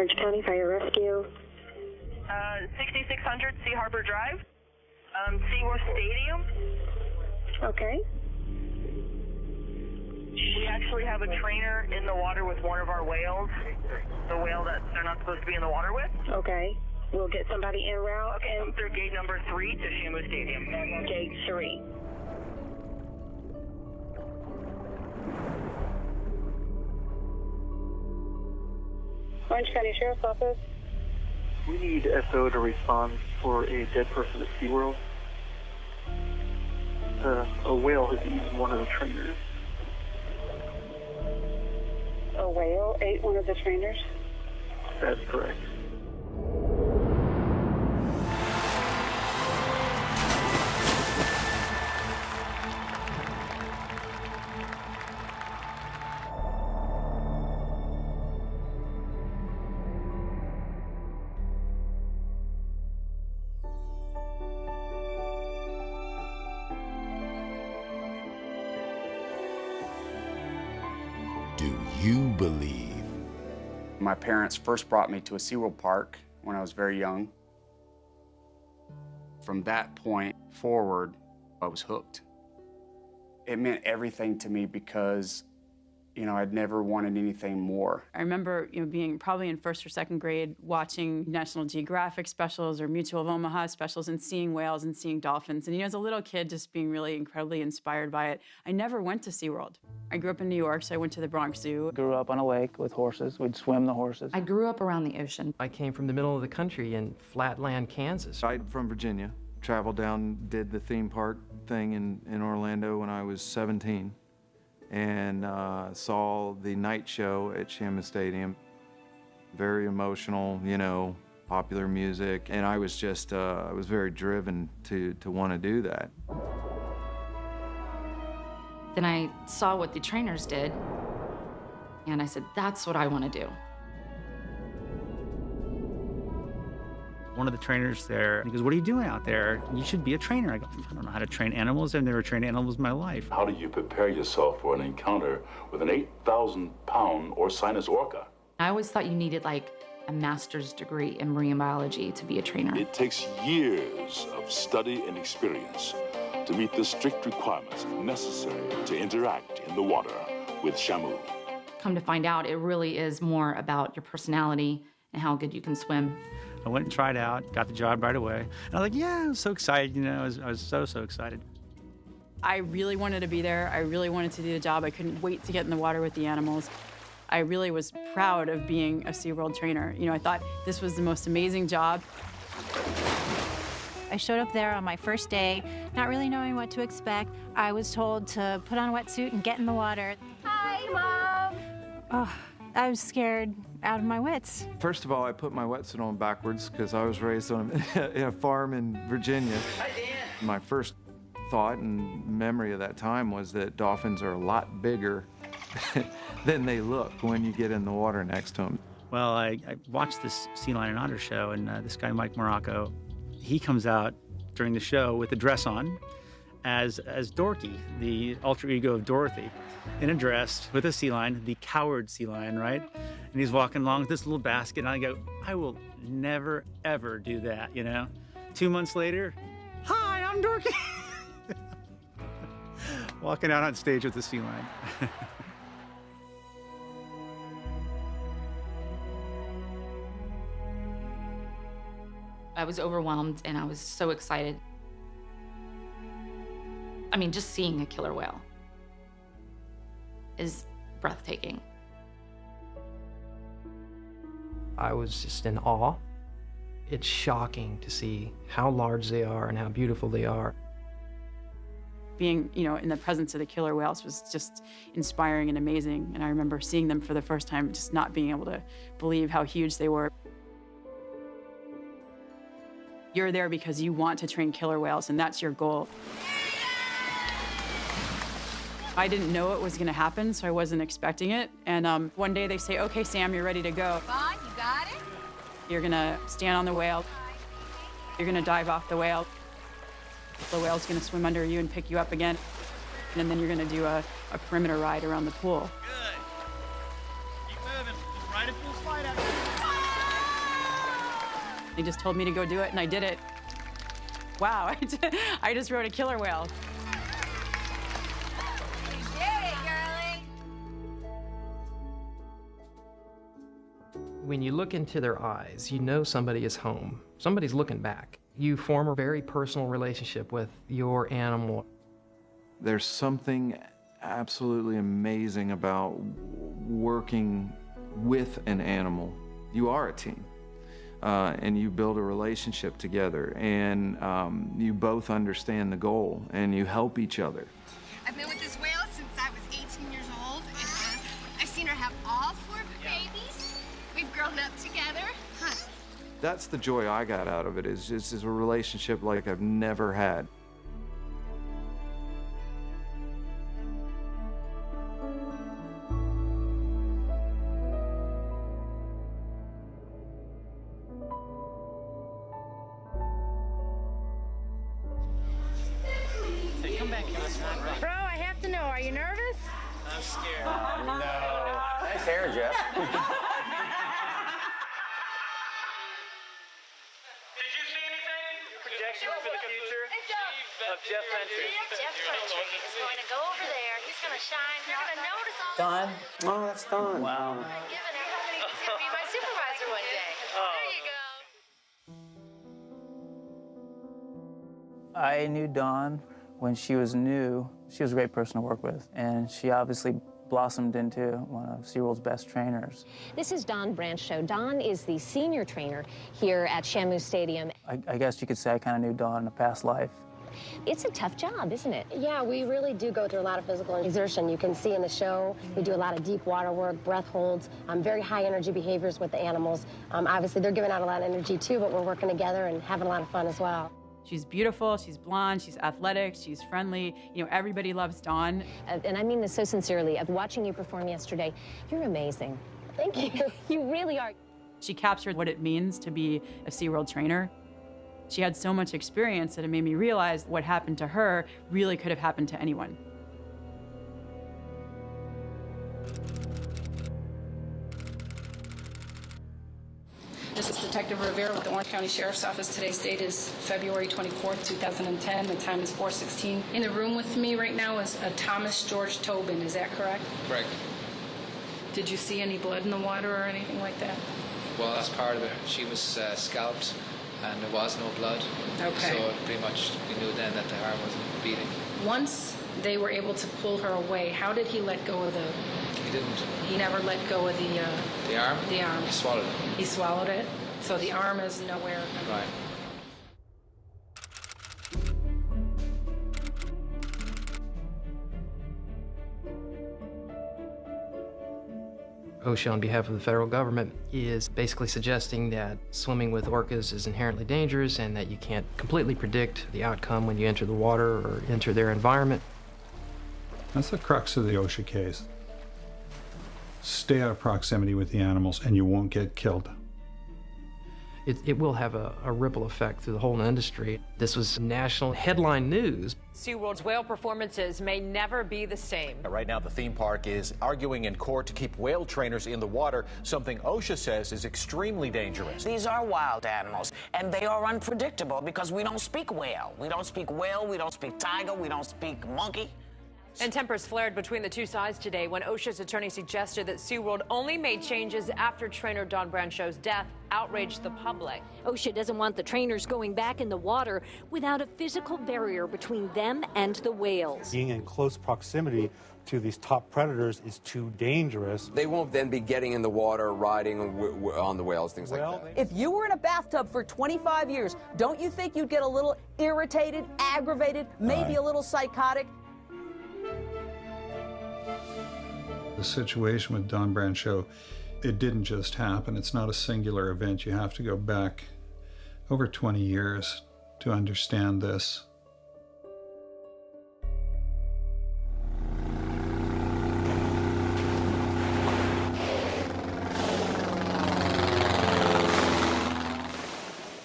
Orange County Fire Rescue. 6600 Sea Harbor Drive, SeaWorld Stadium. Okay. We actually have a trainer in the water with one of our whales, the whale that they're not supposed to be in the water with. Okay. We'll get somebody en route. Okay, come through gate number 3 to Shamu Stadium. Gate 3. Orange County Sheriff's Office. We need SO to respond for a dead person at SeaWorld. A whale has eaten one of the trainers. A whale ate one of the trainers? That's correct. Do you believe? My parents first brought me to a SeaWorld park when I was very young. From that point forward, I was hooked. It meant everything to me because, you know, I'd never wanted anything more. I remember, being probably in first or second grade, watching National Geographic specials or Mutual of Omaha specials and seeing whales and seeing dolphins. And, as a little kid, just being really incredibly inspired by it. I never went to SeaWorld. I grew up in New York, so I went to the Bronx Zoo. Grew up on a lake with horses. We'd swim the horses. I grew up around the ocean. I came from the middle of the country in Flatland, Kansas. I'm from Virginia. Traveled down, did the theme park thing in Orlando when I was 17. And saw the night show at Shamu Stadium. Very emotional, popular music. And I was just, I was very driven to want to do that. Then I saw what the trainers did, and I said, that's what I want to do. One of the trainers there, he goes, what are you doing out there? You should be a trainer. I go, I don't know how to train animals. I've never trained animals in my life. How do you prepare yourself for an encounter with an 8,000-pound Orcinus orca? I always thought you needed like a master's degree in marine biology to be a trainer. It takes years of study and experience to meet the strict requirements necessary to interact in the water with Shamu. Come to find out, it really is more about your personality and how good you can swim. I went and tried out, got the job right away. And I was like, yeah, I was so excited, I was so excited. I really wanted to be there. I really wanted to do the job. I couldn't wait to get in the water with the animals. I really was proud of being a SeaWorld trainer. I thought this was the most amazing job. I showed up there on my first day, not really knowing what to expect. I was told to put on a wetsuit and get in the water. Hi, Mom! Oh, I was scared out of my wits. First of all, I put my wetsuit on backwards because I was raised on a farm in Virginia. Hi, Dan. My first thought and memory of that time was that dolphins are a lot bigger than they look when you get in the water next to them. Well, I watched this Sea Lion and Otter show, and this guy, Mike Morocco, he comes out during the show with a dress on as Dorky, the alter ego of Dorothy, in a dress with a sea lion, the coward sea lion, right? And he's walking along with this little basket, and I go, I will never, ever do that, 2 months later, hi, I'm Dorky. Walking out on stage with the sea lion. I was overwhelmed and I was so excited. I mean, just seeing a killer whale is breathtaking. I was just in awe. It's shocking to see how large they are and how beautiful they are. Being, in the presence of the killer whales was just inspiring and amazing. And I remember seeing them for the first time, just not being able to believe how huge they were. You're there because you want to train killer whales, and that's your goal. I didn't know it was going to happen, so I wasn't expecting it. And one day they say, okay, Sam, you're ready to go. Come on, you got it? You're going to stand on the whale. You're going to dive off the whale. The whale's going to swim under you and pick you up again. And then you're going to do a perimeter ride around the pool. Good. Keep moving. Just right at full slide out. They just told me to go do it, and I did it. Wow, I just rode a killer whale. When you look into their eyes, you know somebody is home. Somebody's looking back. You form a very personal relationship with your animal. There's something absolutely amazing about working with an animal. You are a team, and you build a relationship together, and you both understand the goal, and you help each other. I've been with this whale since I was 18 years old, and I've seen her have all 4 babies. We've grown up together. Huh. That's the joy I got out of it, is a relationship like I've never had. Bro, I have to know, are you nervous? I'm scared. No. Nice hair, Jeff. Projections for the future of Jeff Ventry. Jeff Ventry is going to go over there. He's going to shine. You're going to notice all Don? Oh, that's Don. Wow. He's going to be my supervisor one day. There you go. I knew Dawn when she was new. She was a great person to work with, and she obviously blossomed into one of SeaWorld's best trainers. This is Don Brancho. Don is the senior trainer here at Shamu Stadium. I guess you could say I kind of knew Dawn in a past life. It's a tough job, isn't it? Yeah, we really do go through a lot of physical exertion. You can see in the show, we do a lot of deep water work, breath holds, very high energy behaviors with the animals. Obviously, they're giving out a lot of energy too, but we're working together and having a lot of fun as well. She's beautiful, she's blonde, she's athletic, she's friendly. You know, everybody loves Dawn. And I mean this so sincerely. Of watching you perform yesterday, you're amazing. Thank you. You really are. She captured what it means to be a SeaWorld trainer. She had so much experience that it made me realize what happened to her really could have happened to anyone. This is Detective Rivera with the Orange County Sheriff's Office. Today's date is February 24th, 2010. The time is 4:16. In the room with me right now is Thomas George Tobin. Is that correct? Correct. Did you see any blood in the water or anything like that? Well, that's part of it. She was scalped and there was no blood. Okay. So pretty much we knew then that the heart wasn't beating. Once they were able to pull her away, how did he let go of the... He didn't. He never let go of the arm? The arm. He swallowed it. He swallowed it? So the arm is nowhere. Right. OSHA, on behalf of the federal government, is basically suggesting that swimming with orcas is inherently dangerous and that you can't completely predict the outcome when you enter the water or enter their environment. That's the crux of the OSHA case. Stay out of proximity with the animals and you won't get killed. It will have a ripple effect through the whole industry. This was national headline news. SeaWorld's whale performances may never be the same. Right now, the theme park is arguing in court to keep whale trainers in the water, something OSHA says is extremely dangerous. These are wild animals, and they are unpredictable because we don't speak whale. We don't speak whale, we don't speak tiger, we don't speak monkey. And tempers flared between the two sides today when OSHA's attorney suggested that SeaWorld only made changes after trainer Dawn Brancho's death outraged the public. OSHA doesn't want the trainers going back in the water without a physical barrier between them and the whales. Being in close proximity to these top predators is too dangerous. They won't then be getting in the water, riding on the whales, things like that. If you were in a bathtub for 25 years, don't you think you'd get a little irritated, aggravated, maybe a little psychotic? The situation with Dawn Brancho, it didn't just happen. It's not a singular event. You have to go back over 20 years to understand this.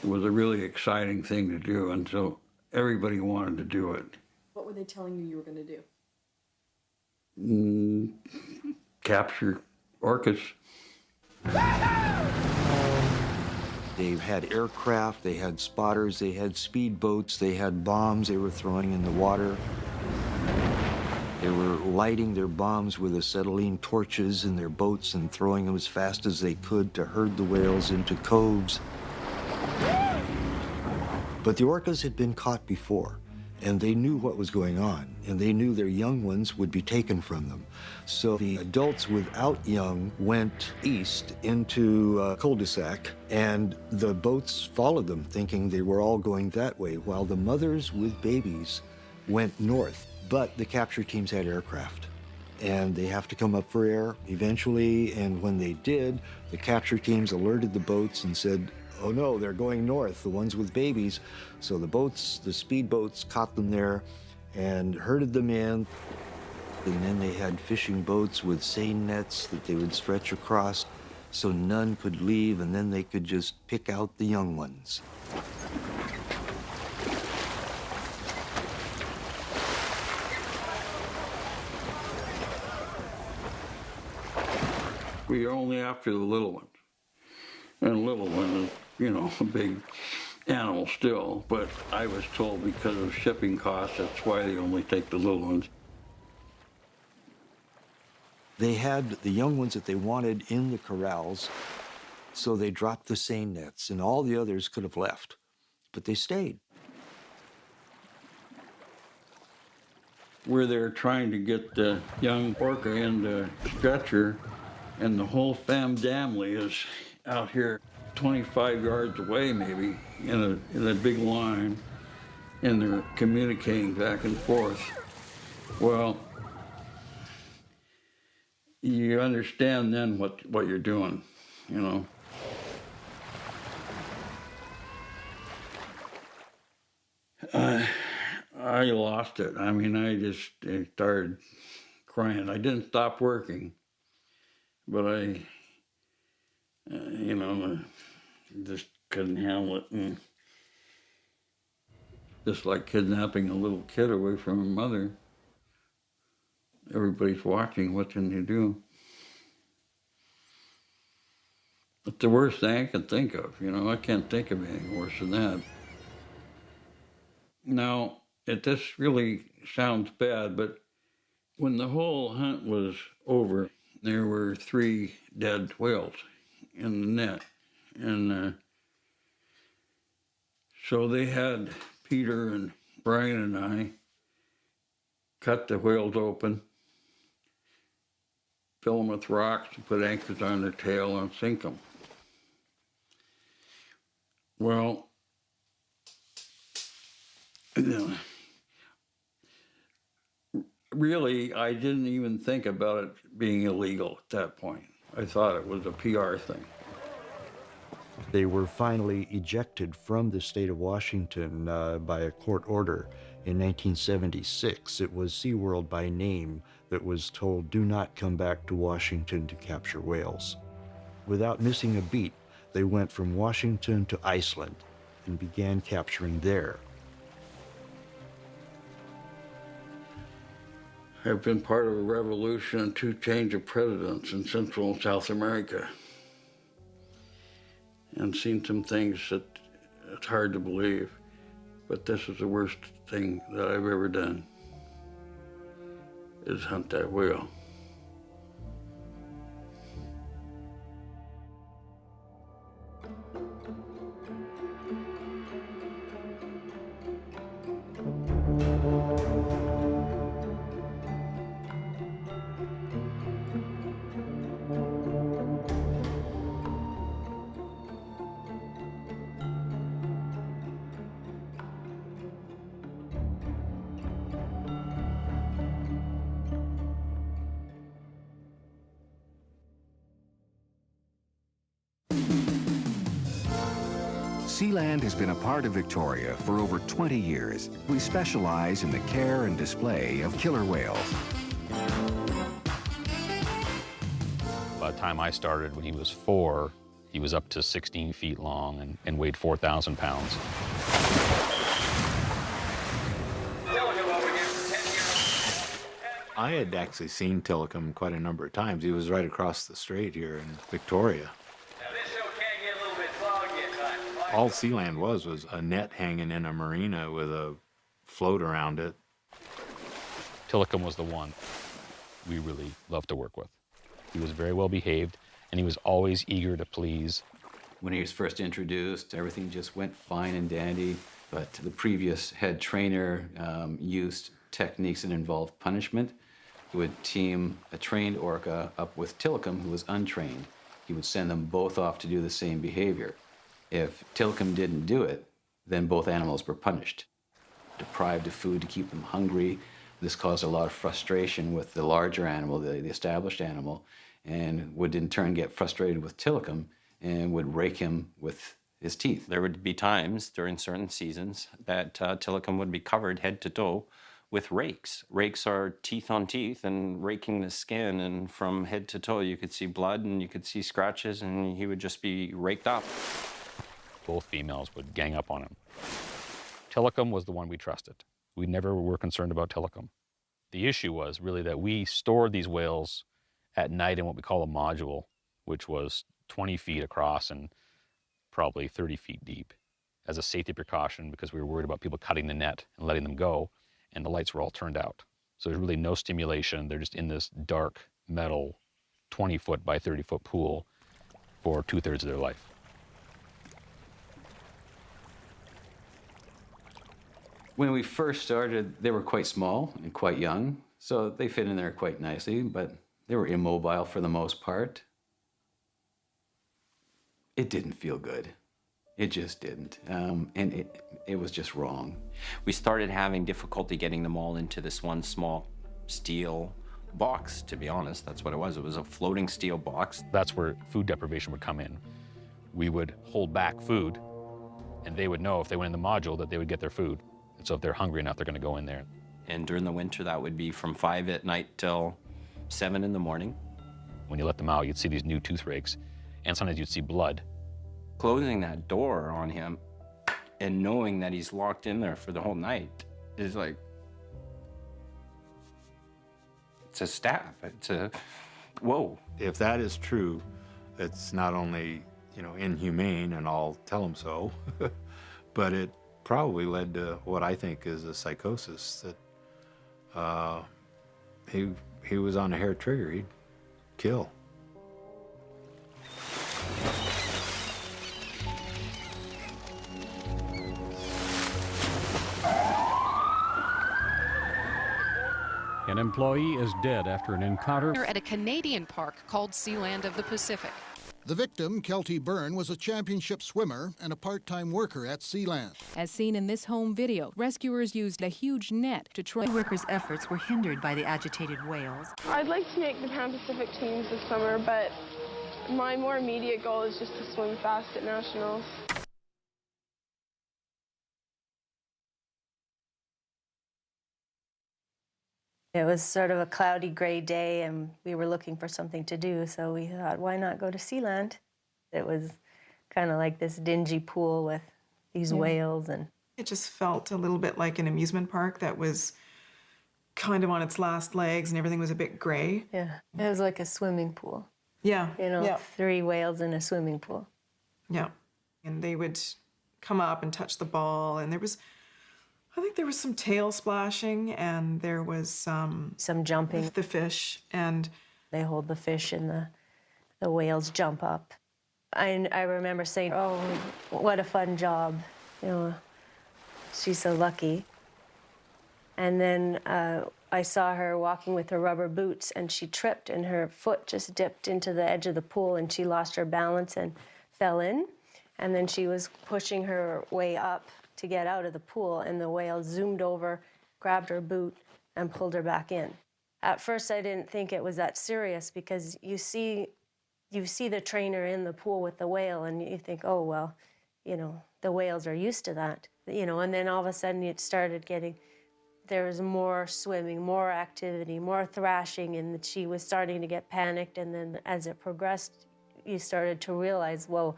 It was a really exciting thing to do, and so everybody wanted to do it. What were they telling you were going to do? Capture orcas. They had aircraft, they had spotters, they had speedboats, they had bombs they were throwing in the water. They were lighting their bombs with acetylene torches in their boats and throwing them as fast as they could to herd the whales into coves. But the orcas had been caught before, and they knew what was going on, and they knew their young ones would be taken from them. So the adults without young went east into a cul-de-sac, and the boats followed them, thinking they were all going that way, while the mothers with babies went north. But the capture teams had aircraft, and they have to come up for air eventually, and when they did, the capture teams alerted the boats and said, oh no, they're going north, the ones with babies. So the boats, the speedboats, caught them there and herded them in. And then they had fishing boats with seine nets that they would stretch across so none could leave, and then they could just pick out the young ones. We are only after the little ones. And the little one is, you know, a big animal still, but I was told because of shipping costs, that's why they only take the little ones. They had the young ones that they wanted in the corrals, so they dropped the seine nets, and all the others could have left, but they stayed. We're there trying to get the young orca in the stretcher, and the whole family is out here 25 yards away maybe in a big line, and they're communicating back and forth. Well, you understand then what you're doing, you know. I lost it. I mean, I started crying. I didn't stop working, but I just couldn't handle it. And just like kidnapping a little kid away from her mother. Everybody's watching, what can you do? It's the worst thing I can think of, you know. I can't think of anything worse than that. Now, this really sounds bad, but when the whole hunt was over, there were 3 dead whales in the net. And so they had Peter and Brian and I cut the whales open, fill them with rocks, and put anchors on their tail and sink them. Well, really, I didn't even think about it being illegal at that point. I thought it was a PR thing. They were finally ejected from the state of Washington by a court order in 1976. It was SeaWorld by name that was told, do not come back to Washington to capture whales. Without missing a beat, they went from Washington to Iceland and began capturing there. I've been part of a revolution to change of presidents in Central and South America, and seen some things that it's hard to believe, but this is the worst thing that I've ever done, is hunt that whale. Sealand has been a part of Victoria for over 20 years. We specialize in the care and display of killer whales. By the time I started, when he was 4, he was up to 16 feet long and weighed 4,000 pounds. I had actually seen Tilikum quite a number of times. He was right across the strait here in Victoria. Now this show can get a little bit foggy at times. All Sealand was a net hanging in a marina with a float around it. Tilikum was the one we really loved to work with. He was very well behaved, and he was always eager to please. When he was first introduced, everything just went fine and dandy, but the previous head trainer used techniques that involved punishment. He would team a trained orca up with Tilikum, who was untrained. He would send them both off to do the same behavior. If Tilikum didn't do it, then both animals were punished. Deprived of food to keep them hungry. This caused a lot of frustration with the larger animal, the established animal, and would in turn get frustrated with Tilikum and would rake him with his teeth. There would be times during certain seasons that Tilikum would be covered head to toe with rakes. Rakes are teeth on teeth and raking the skin, and from head to toe you could see blood and you could see scratches, and he would just be raked up. Both females would gang up on him. Tilikum was the one we trusted. We never were concerned about Tilikum. The issue was really that we stored these whales at night in what we call a module, which was 20 feet across and probably 30 feet deep, as a safety precaution because we were worried about people cutting the net and letting them go, and the lights were all turned out. So there's really no stimulation. They're just in this dark metal 20-foot by 30-foot pool for 2/3 of their life. When we first started, they were quite small and quite young, so they fit in there quite nicely, but they were immobile for the most part. It didn't feel good. It just didn't, and it was just wrong. We started having difficulty getting them all into this one small steel box, to be honest. That's what it was. It was a floating steel box. That's where food deprivation would come in. We would hold back food, and they would know if they went in the module that they would get their food. And so if they're hungry enough, they're going to go in there. And during the winter, that would be from 5 at night till 7 in the morning. When you let them out, you'd see these new tooth rakes, and sometimes you'd see blood. Closing that door on him and knowing that he's locked in there for the whole night is like, it's a stab. It's a, whoa. If that is true, it's not only, inhumane, and I'll tell him so, but it probably led to what I think is a psychosis, that he was on a hair trigger. He'd kill. An employee is dead after an encounter at a Canadian park called Sealand of the Pacific. The victim, Kelty Byrne, was a championship swimmer and a part-time worker at Sealand. As seen in this home video, rescuers used a huge net to try. The workers' efforts were hindered by the agitated whales. I'd like to make the Pan Pacific teams this summer, but my more immediate goal is just to swim fast at nationals. It was sort of a cloudy, gray day, and we were looking for something to do, so we thought, why not go to Sealand? It was kind of like this dingy pool with these whales. And it just felt a little bit like an amusement park that was kind of on its last legs, and everything was a bit gray. Yeah, it was like a swimming pool. Yeah. 3 whales in a swimming pool. Yeah, and they would come up and touch the ball, and I think there was some tail splashing, and there was some jumping with the fish, and they hold the fish and the whales jump up. I remember saying, oh, what a fun job. She's so lucky. And then I saw her walking with her rubber boots, and she tripped, and her foot just dipped into the edge of the pool, and she lost her balance and fell in. And then she was pushing her way up to get out of the pool, and the whale zoomed over, grabbed her boot, and pulled her back in. At first, I didn't think it was that serious, because you see the trainer in the pool with the whale, and you think, oh, well, the whales are used to that, and then all of a sudden it started there was more swimming, more activity, more thrashing, and she was starting to get panicked, and then as it progressed, you started to realize, whoa,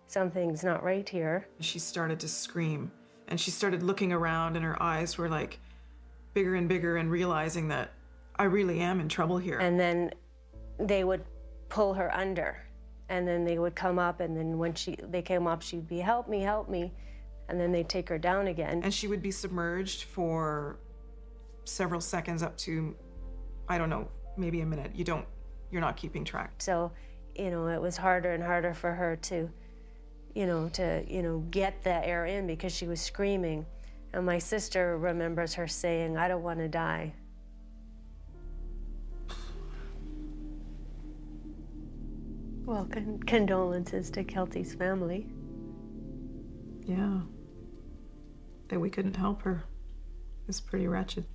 something's not right here. She started to scream, and she started looking around, and her eyes were like bigger and bigger, and realizing that I really am in trouble here. And then they would pull her under, And then they would come up, and then when they came up, she'd be, help me, help me. And then they'd take her down again. And she would be submerged for several seconds up to, I don't know, maybe a minute. You're not keeping track. So, you know, it was harder and harder for her to get the air in because she was screaming. And my sister remembers her saying, I don't want to die. Well, condolences to Kelty's family. Yeah. That we couldn't help her. It's pretty wretched.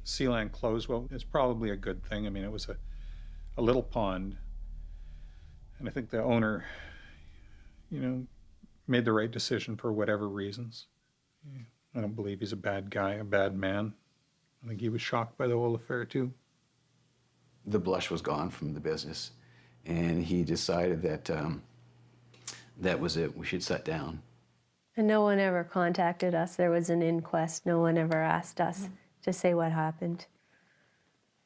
Sealand closed, well, it's probably a good thing. I mean, it was a little pond. And I think the owner, you know, made the right decision for whatever reasons. I don't believe he's a bad guy, a bad man. I think he was shocked by the whole affair, too. The blush was gone from the business, and he decided that that was it. We should shut down. And no one ever contacted us. There was an inquest. No one ever asked us to say what happened.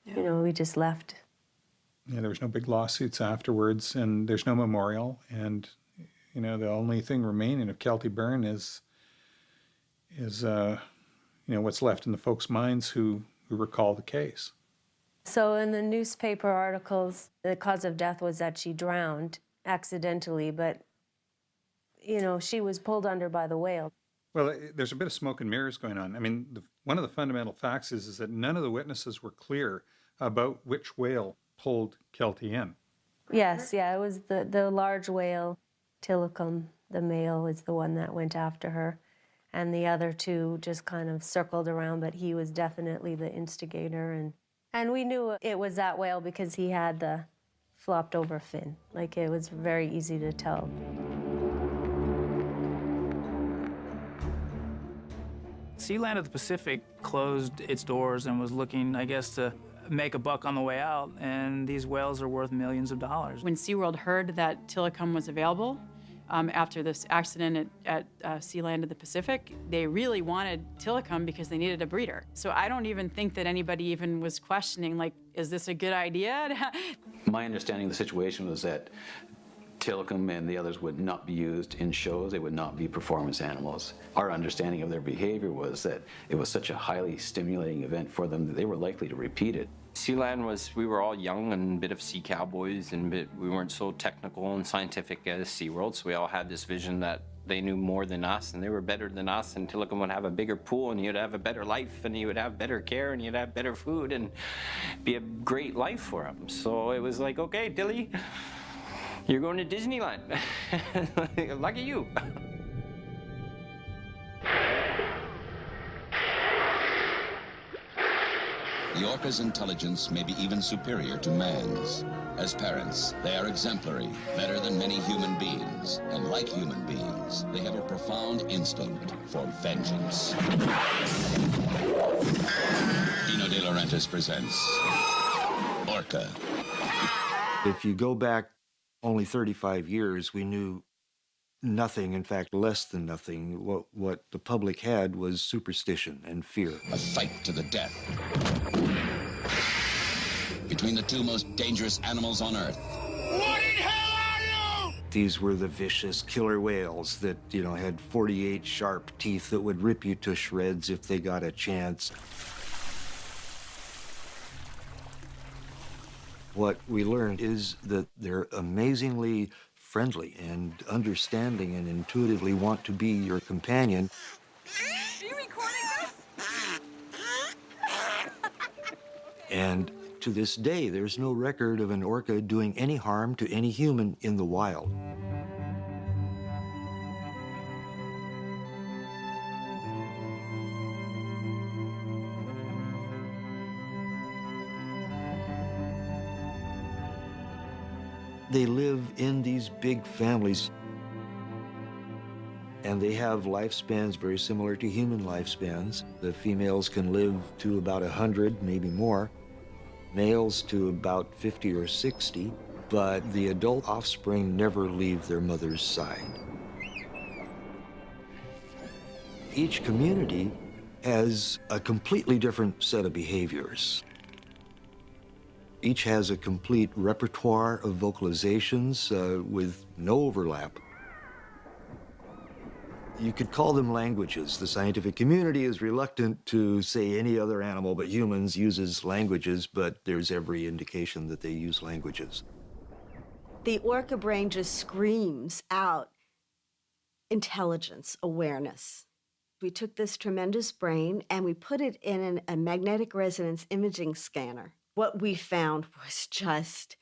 Yeah. You know, we just left. Yeah, there was no big lawsuits afterwards, and there's no memorial. And, you know, the only thing remaining of Kelty Byrne is you know, what's left in the folks' minds who recall the case. So in the newspaper articles, the cause of death was that she drowned accidentally, but, you know, she was pulled under by the whale. Well, there's a bit of smoke and mirrors going on. I mean, one of the fundamental facts is that none of the witnesses were clear about which whale pulled Kelty in. Yes, yeah, it was the large whale, Tilikum, the male, is the one that went after her. And the other two just kind of circled around, but he was definitely the instigator. And we knew it was that whale because he had the flopped over fin. Like, it was very easy to tell. Sealand of the Pacific closed its doors and was looking, I guess, to make a buck on the way out, and these whales are worth millions of dollars. When SeaWorld heard that Tilikum was available, after this accident at Sealand of the Pacific, they really wanted Tilikum because they needed a breeder. So I don't even think that anybody even was questioning, like, is this a good idea? My understanding of the situation was that Tilikum and the others would not be used in shows. They would not be performance animals. Our understanding of their behavior was that it was such a highly stimulating event for them that they were likely to repeat it. Sealand we were all young and a bit of sea cowboys, and we weren't so technical and scientific as SeaWorld, so we all had this vision that they knew more than us and they were better than us, and Tilikum would have a bigger pool and you'd have a better life and you would have better care and you'd have better food and be a great life for them. So it was like, okay, Tilly, you're going to Disneyland. Lucky you. The orca's intelligence may be even superior to man's. As parents, they are exemplary, better than many human beings. And like human beings, they have a profound instinct for vengeance. Dino De Laurentiis presents Orca. If you go back only 35 years, we knew nothing, in fact, less than nothing. What the public had was superstition and fear. A fight to the death between the two most dangerous animals on Earth. What in hell are you? These were the vicious killer whales that, you know, had 48 sharp teeth that would rip you to shreds if they got a chance. What we learned is that they're amazingly friendly and understanding and intuitively want to be your companion. Are you recording this? And to this day, there's no record of an orca doing any harm to any human in the wild. They live in these big families, and they have lifespans very similar to human lifespans. The females can live to about 100, maybe more, males to about 50 or 60, but the adult offspring never leave their mother's side. Each community has a completely different set of behaviors. Each has a complete repertoire of vocalizations with no overlap. You could call them languages. The scientific community is reluctant to say any other animal but humans uses languages, but there's every indication that they use languages. The orca brain just screams out intelligence, awareness. We took this tremendous brain and we put it in a magnetic resonance imaging scanner. What we found was just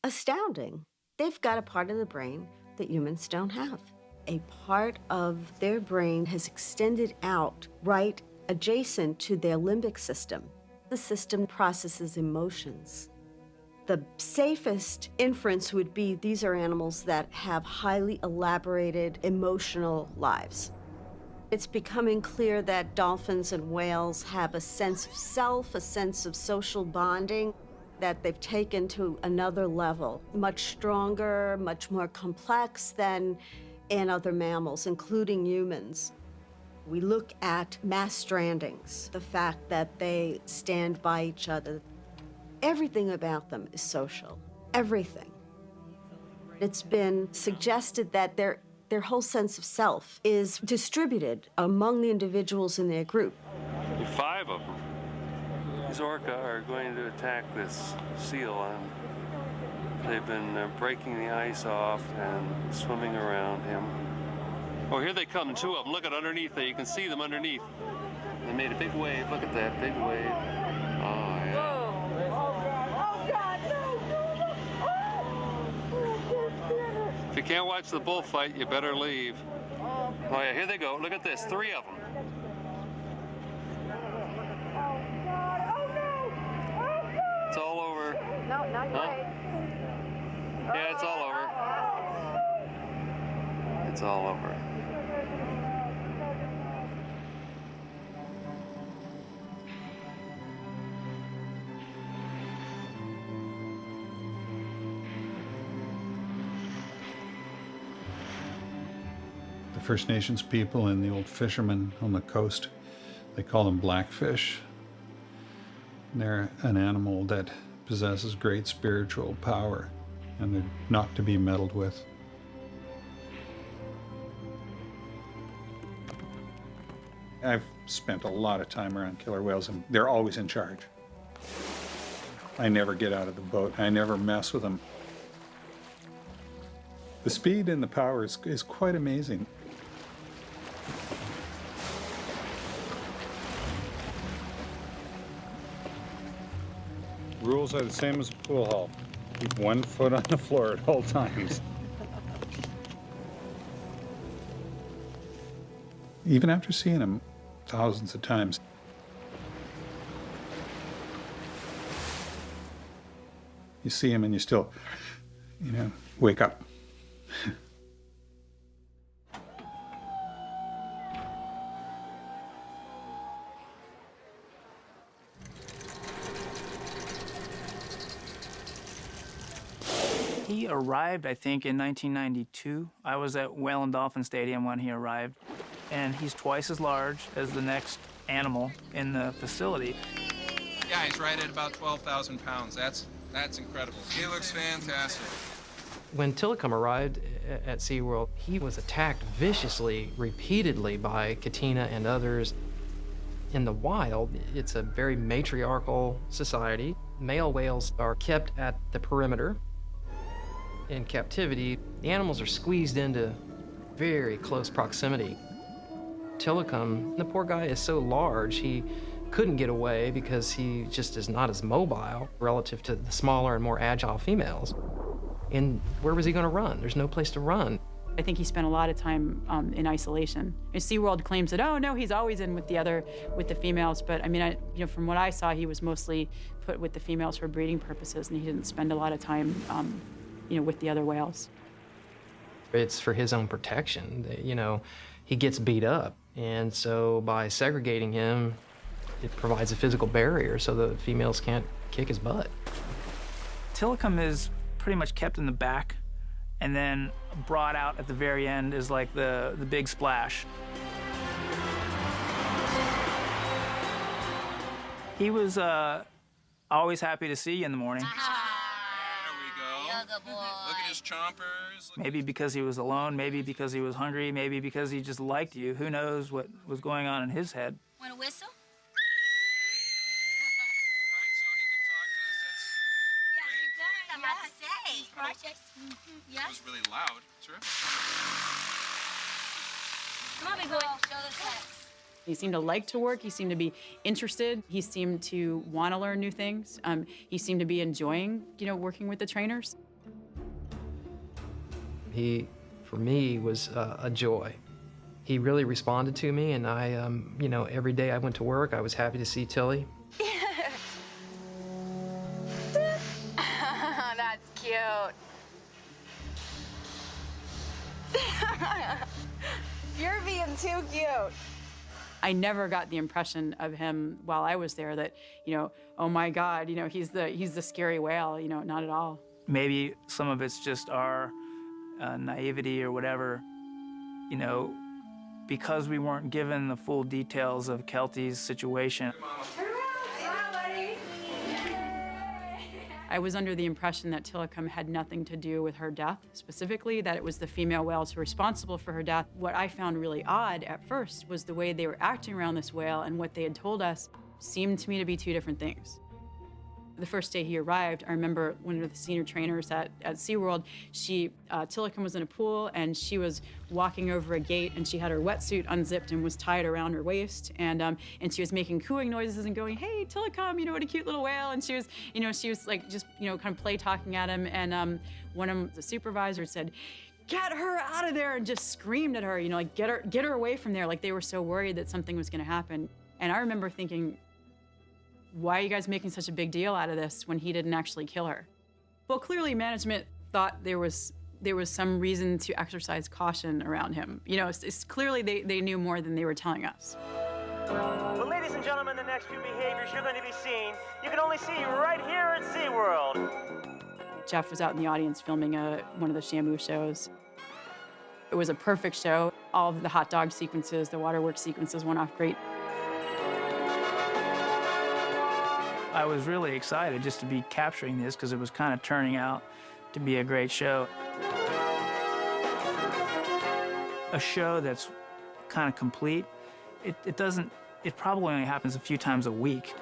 astounding. They've got a part of the brain that humans don't have. A part of their brain has extended out right adjacent to their limbic system. The system processes emotions. The safest inference would be these are animals that have highly elaborated emotional lives. It's becoming clear that dolphins and whales have a sense of self, a sense of social bonding that they've taken to another level, much stronger, much more complex than in other mammals, including humans. We look at mass strandings, the fact that they stand by each other. Everything about them is social, everything. It's been suggested that their whole sense of self is distributed among the individuals in their group. 5 of them. These orca are going to attack this seal, and they've been breaking the ice off and swimming around him. Oh, here they come, 2 of them. Look at underneath there. You can see them underneath. They made a big wave. Look at that big wave. Oh, yeah. If you can't watch the bullfight, you better leave. Oh, yeah, here they go. Look at this. 3 of them. It's all over. No, not quite. Yeah, it's all over. It's all over. The First Nations people and the old fishermen on the coast, they call them blackfish. They're an animal that possesses great spiritual power, and they're not to be meddled with. I've spent a lot of time around killer whales, and they're always in charge. I never get out of the boat. I never mess with them. The speed and the power is quite amazing. Rules are the same as a pool hall. Keep 1 foot on the floor at all times. Even after seeing them thousands of times, you see them and you still, wake up. He arrived, I think, in 1992. I was at Whale and Dolphin Stadium when he arrived, and he's twice as large as the next animal in the facility. Yeah, he's right at about 12,000 pounds. That's incredible. He looks fantastic. When Tilikum arrived at SeaWorld, he was attacked viciously, repeatedly by Katina and others. In the wild, it's a very matriarchal society. Male whales are kept at the perimeter. In captivity, the animals are squeezed into very close proximity. Tilikum, the poor guy is so large, he couldn't get away because he just is not as mobile relative to the smaller and more agile females. And where was he going to run? There's no place to run. I think he spent a lot of time in isolation. And SeaWorld claims that, oh no, he's always in with the females. But I mean, from what I saw, he was mostly put with the females for breeding purposes, and he didn't spend a lot of time with the other whales. It's for his own protection. He gets beat up. And so by segregating him, it provides a physical barrier so the females can't kick his butt. Tilikum is pretty much kept in the back and then brought out at the very end is like the big splash. He was Always happy to see you in the morning. Look at his chompers. Maybe because he was alone, maybe because he was hungry, maybe because he just liked you. Who knows what was going on in his head. Want a whistle? That was really loud. Terrific. Come on, big boy. Show those legs. He seemed to like to work. He seemed to be interested. He seemed to want to learn new things. He seemed to be enjoying, working with the trainers. He, for me, was a joy. He really responded to me, and I, every day I went to work, I was happy to see Tilly. That's cute. You're being too cute. I never got the impression of him while I was there that, oh my God, he's the scary whale, not at all. Maybe some of it's just our naivety or whatever, because we weren't given the full details of Kelty's situation. I was under the impression that Tilikum had nothing to do with her death, specifically that it was the female whales who were responsible for her death. What I found really odd at first was the way they were acting around this whale, and what they had told us seemed to me to be two different things. The first day he arrived, I remember one of the senior trainers at SeaWorld, Tilikum was in a pool and she was walking over a gate and she had her wetsuit unzipped and was tied around her waist, and she was making cooing noises and going, "Hey, Tilikum, what a cute little whale." And she was like just, kind of play talking at him, and one of the supervisors said, "Get her out of there," and just screamed at her, like get her away from there, like they were so worried that something was gonna happen. And I remember thinking, why are you guys making such a big deal out of this when he didn't actually kill her? Well, clearly management thought there was some reason to exercise caution around him. It's clearly they knew more than they were telling us. Well, ladies and gentlemen, the next few behaviors you're going to be seeing, you can only see right here at SeaWorld. Jeff was out in the audience filming one of the Shamu shows. It was a perfect show. All of the hot dog sequences, the waterworks sequences went off great. I was really excited just to be capturing this because it was kind of turning out to be a great show. A show that's kind of complete, it probably only happens a few times a week.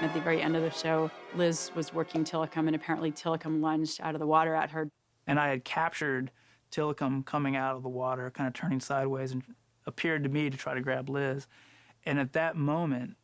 At the very end of the show, Liz was working Tilikum, and apparently Tilikum lunged out of the water at her. And I had captured Tilikum coming out of the water, kind of turning sideways, and appeared to me to try to grab Liz. And at that moment,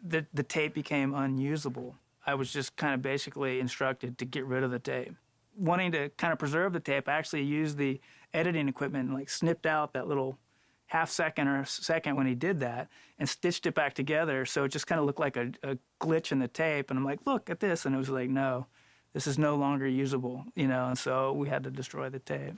the tape became unusable. I was just kind of basically instructed to get rid of the tape. Wanting to kind of preserve the tape, I actually used the editing equipment and snipped out that little half second or second when he did that and stitched it back together so it just kind of looked like a glitch in the tape. And I'm like, look at this. And it was like, no, this is no longer usable, and so we had to destroy the tape.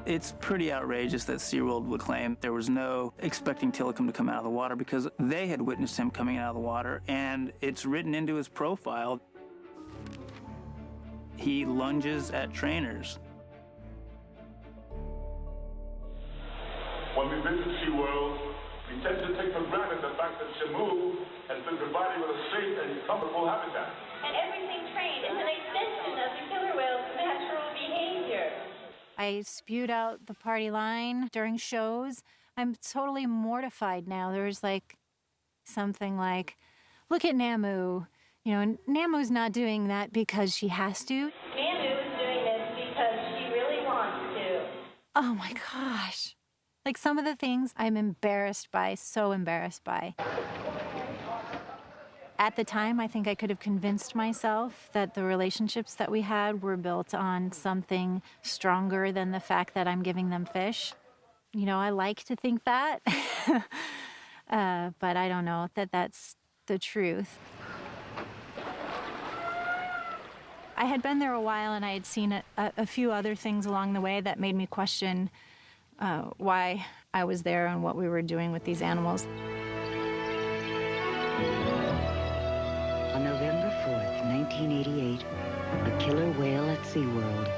It's pretty outrageous that SeaWorld would claim there was no expecting Tilikum to come out of the water because they had witnessed him coming out of the water, and it's written into his profile. He lunges at trainers. When we visit SeaWorld, we tend to take for granted the fact that Shamu has been provided with a safe and comfortable habitat. And everything trained is an extension of the killer whale's natural behavior. I spewed out the party line during shows. I'm totally mortified now. There's something like, look at Namu. Namu's not doing that because she has to. Namu is doing this because she really wants to. Oh my gosh. Some of the things I'm embarrassed by, so embarrassed by. At the time, I think I could have convinced myself that the relationships that we had were built on something stronger than the fact that I'm giving them fish. You know, I like to think that, but I don't know that that's the truth. I had been there a while, and I had seen a few other things along the way that made me question why I was there and what we were doing with these animals. On November 4th, 1988, a killer whale at SeaWorld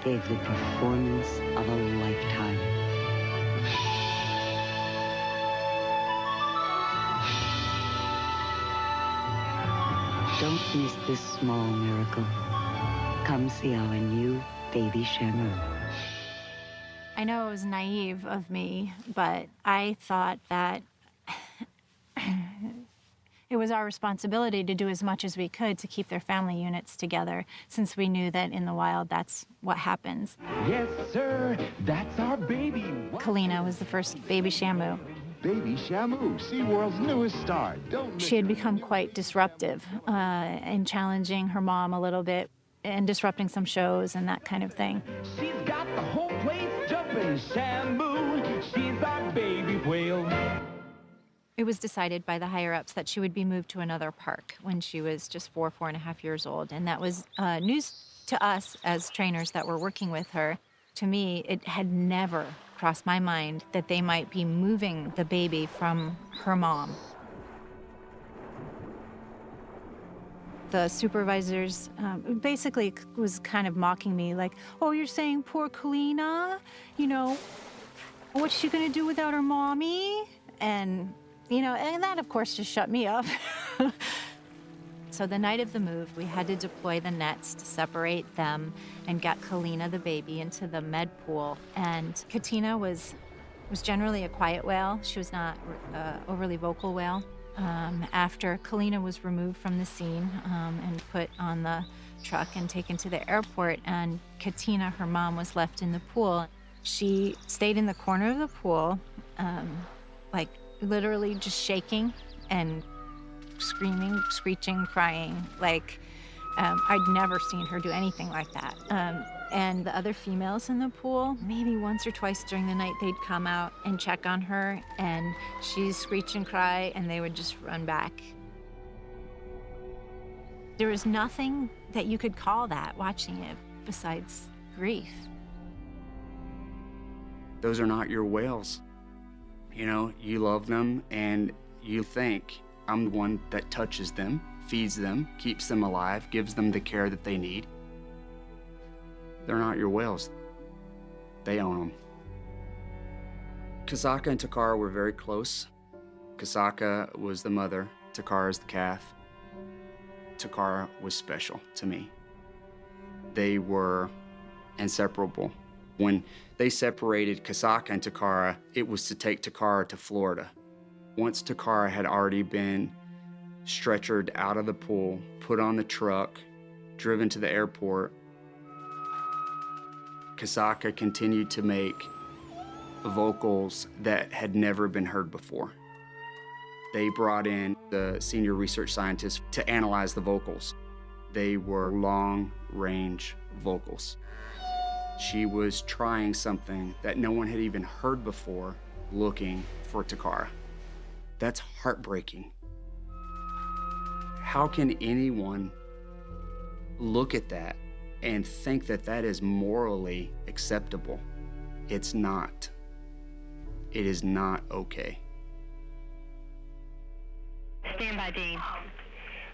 gave the performance of a lifetime. Don't miss this small miracle. Come see our new baby Shamu. I know it was naive of me, but I thought that it was our responsibility to do as much as we could to keep their family units together, since we knew that in the wild, that's what happens. Yes, sir, that's our baby. Kalina was the first baby Shamu. Baby Shamu, SeaWorld's newest star. She had become quite disruptive and challenging her mom a little bit and disrupting some shows and that kind of thing. She's got the whole place jumping. Shamu, she's our baby whale. It was decided by the higher-ups that she would be moved to another park when she was just 4.5 years old. And that was news to us as trainers that were working with her. To me, it had never crossed my mind that they might be moving the baby from her mom. The supervisors basically was kind of mocking me, like, oh, you're saying poor Kalina? You know, what's she gonna do without her mommy? And, you know, and that, of course, just shut me up. So the night of the move, we had to deploy the nets to separate them and get Kalina, the baby, into the med pool. And Katina was generally a quiet whale. She was not overly vocal whale. After Kalina was removed from the scene and put on the truck and taken to the airport, and Katina, her mom, was left in the pool, she stayed in the corner of the pool, like literally just shaking and screaming, screeching, crying. Like, I'd never seen her do anything like that. And the other females in the pool, maybe once or twice during the night, they'd come out and check on her, and she'd screech and cry, and they would just run back. There was nothing that you could call that, watching it, besides grief. Those are not your whales. You know, you love them, and you think, I'm the one that touches them, feeds them, keeps them alive, gives them the care that they need. They're not your whales. They own them. Kasaka and Takara were very close. Kasaka was the mother, Takara's the calf. Takara was special to me. They were inseparable. When they separated Kasaka and Takara, it was to take Takara to Florida. Once Takara had already been stretchered out of the pool, put on the truck, driven to the airport, Kasaka continued to make vocals that had never been heard before. They brought in the senior research scientist to analyze the vocals. They were long-range vocals. She was trying something that no one had even heard before, looking for Takara. That's heartbreaking. How can anyone look at that and think that that is morally acceptable? It's not. It is not okay. Stand by, Dean.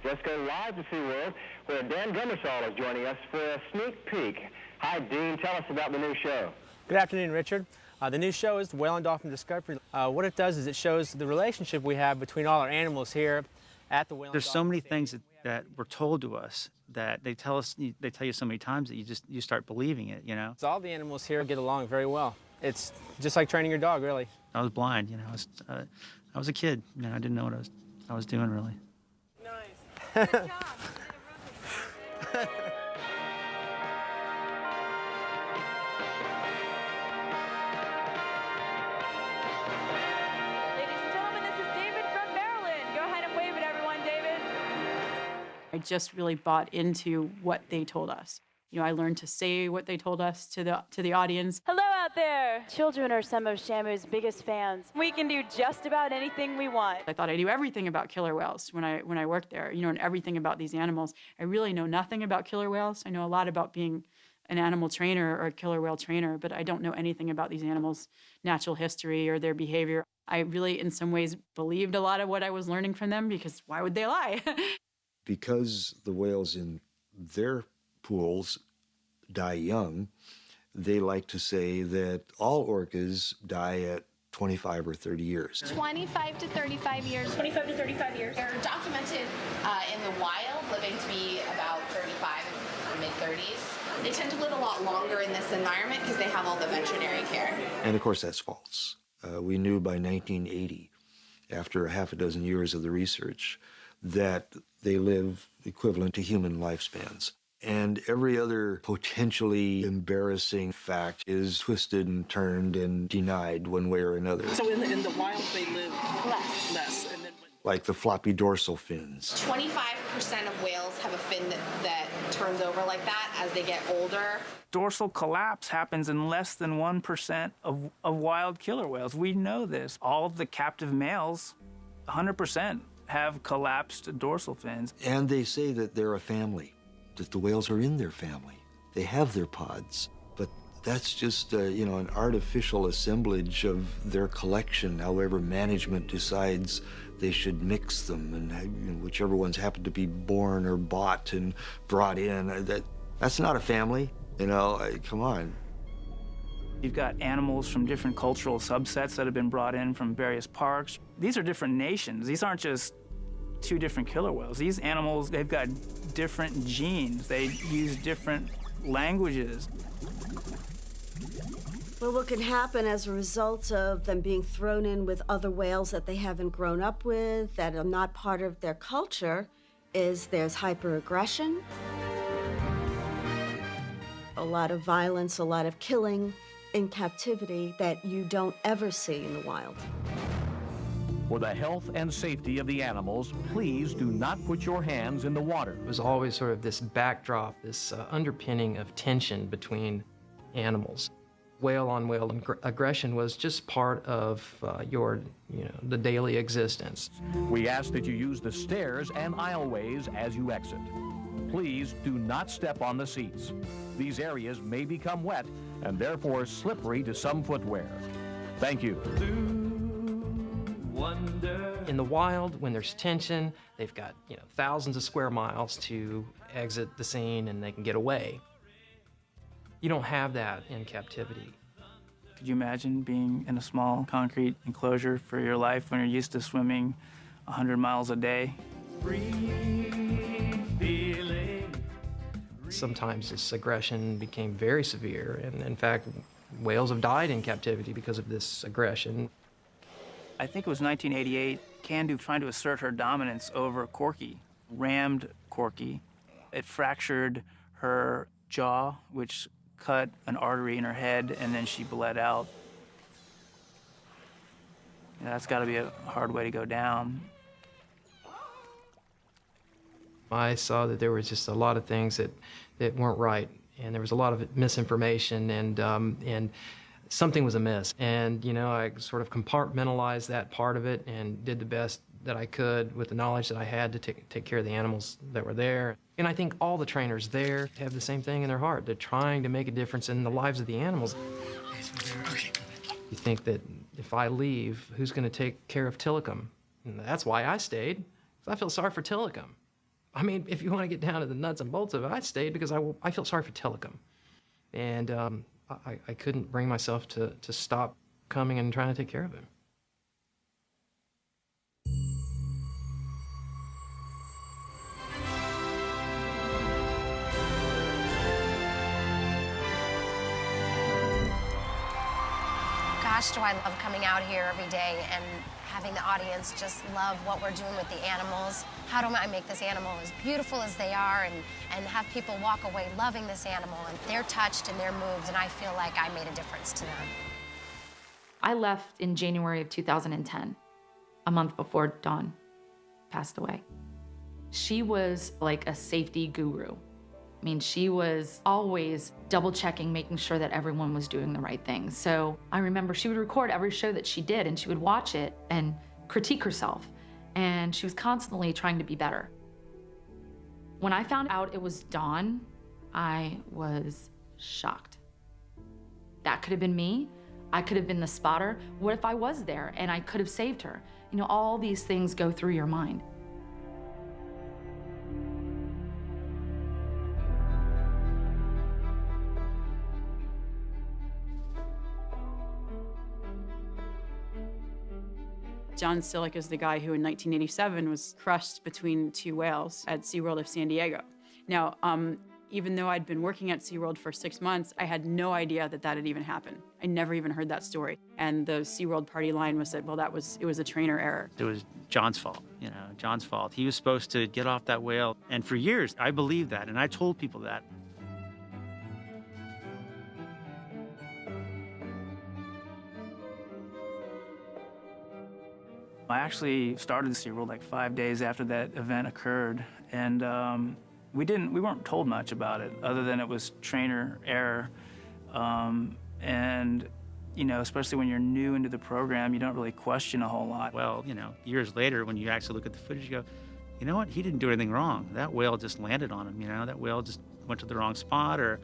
Let's go live to SeaWorld, where Dan Gummersall is joining us for a sneak peek. Hi, Dean. Tell us about the new show. Good afternoon, Richard. The new show is the Whale and Dolphin Discovery. What it does is it shows the relationship we have between all our animals here at the Whale and There's so many things that were told to us that they tell you so many times that you start believing it, you know? So all the animals here get along very well. It's just like training your dog, really. I was blind, you know. I was a kid, you know. I didn't know what I was doing, really. Nice. Good job. Ladies and gentlemen, this is David from Maryland. Go ahead and wave at everyone, David. just really bought into what they told us. You know, I learned to say what they told us to the audience. Hello out there! Children are some of Shamu's biggest fans. We can do just about anything we want. I thought I knew everything about killer whales when I worked there, you know, and everything about these animals. I really know nothing about killer whales. I know a lot about being an animal trainer or a killer whale trainer, but I don't know anything about these animals' natural history or their behavior. I really, in some ways, believed a lot of what I was learning from them, because why would they lie? Because the whales in their pools die young, they like to say that all orcas die at 25 or 30 years. 25 to 35 years. 25 to 35 years. They're documented in the wild, living to be about 35 or mid-30s. They tend to live a lot longer in this environment because they have all the veterinary care. And of course, that's false. We knew by 1980, after half a dozen years of the research, that they live equivalent to human lifespans. And every other potentially embarrassing fact is twisted and turned and denied one way or another. So in the wild, they live less. And then Like the floppy dorsal fins. 25% of whales have a fin that turns over like that as they get older. Dorsal collapse happens in less than 1% of wild killer whales. We know this. All of the captive males, 100%, have collapsed dorsal fins. And they say that they're a family, that the whales are in their family. They have their pods. But that's just, an artificial assemblage of their collection, however management decides they should mix them, and whichever ones happen to be born or bought and brought in. That's not a family, come on. You've got animals from different cultural subsets that have been brought in from various parks. These are different nations. These aren't just two different killer whales. These animals, they've got different genes. They use different languages. Well, what can happen as a result of them being thrown in with other whales that they haven't grown up with, that are not part of their culture, is there's hyperaggression, a lot of violence, a lot of killing in captivity that you don't ever see in the wild. For the health and safety of the animals, please do not put your hands in the water. It was always sort of this backdrop, this underpinning of tension between animals. Whale-on-whale aggression was just part of the daily existence. We ask that you use the stairs and aisleways as you exit. Please do not step on the seats. These areas may become wet and therefore slippery to some footwear. Thank you. In the wild, when there's tension, they've got thousands of square miles to exit the scene and they can get away. You don't have that in captivity. Could you imagine being in a small concrete enclosure for your life when you're used to swimming 100 miles a day? Sometimes this aggression became very severe, and in fact, whales have died in captivity because of this aggression. I think it was 1988, Candu trying to assert her dominance over Corky, rammed Corky. It fractured her jaw, which cut an artery in her head, and then she bled out. That's got to be a hard way to go down. I saw that there was just a lot of things that weren't right, and there was a lot of misinformation, and something was amiss. And I sort of compartmentalized that part of it and did the best that I could with the knowledge that I had to take care of the animals that were there. And I think all the trainers there have the same thing in their heart. They're trying to make a difference in the lives of the animals. You think that if I leave, who's going to take care of Tilikum? And that's why I stayed, because I feel sorry for Tilikum. I mean, if you want to get down to the nuts and bolts of it, I stayed because I feel sorry for Tilikum. And I couldn't bring myself to stop coming and trying to take care of him. Gosh, do I love coming out here every day and having the audience just love what we're doing with the animals. How do I make this animal as beautiful as they are and have people walk away loving this animal, and they're touched and they're moved, and I feel like I made a difference to them. I left in January of 2010, a month before Dawn passed away. She was like a safety guru. I mean, she was always double checking, making sure that everyone was doing the right thing. So I remember she would record every show that she did and she would watch it and critique herself. And she was constantly trying to be better. When I found out it was Dawn, I was shocked. That could have been me. I could have been the spotter. What if I was there and I could have saved her? You know, all these things go through your mind. John Sillick is the guy who in 1987 was crushed between two whales at SeaWorld of San Diego. Now, even though I'd been working at SeaWorld for 6 months, I had no idea that that had even happened. I never even heard that story. And the SeaWorld party line was that, well, it was a trainer error. It was John's fault, John's fault. He was supposed to get off that whale. And for years, I believed that, and I told people that. I actually started SeaWorld like 5 days after that event occurred, and we weren't told much about it other than it was trainer error. And especially when you're new into the program, you don't really question a whole lot. Well, years later, when you actually look at the footage, you go, you know what? He didn't do anything wrong. That whale just landed on him, That whale just went to the wrong spot, or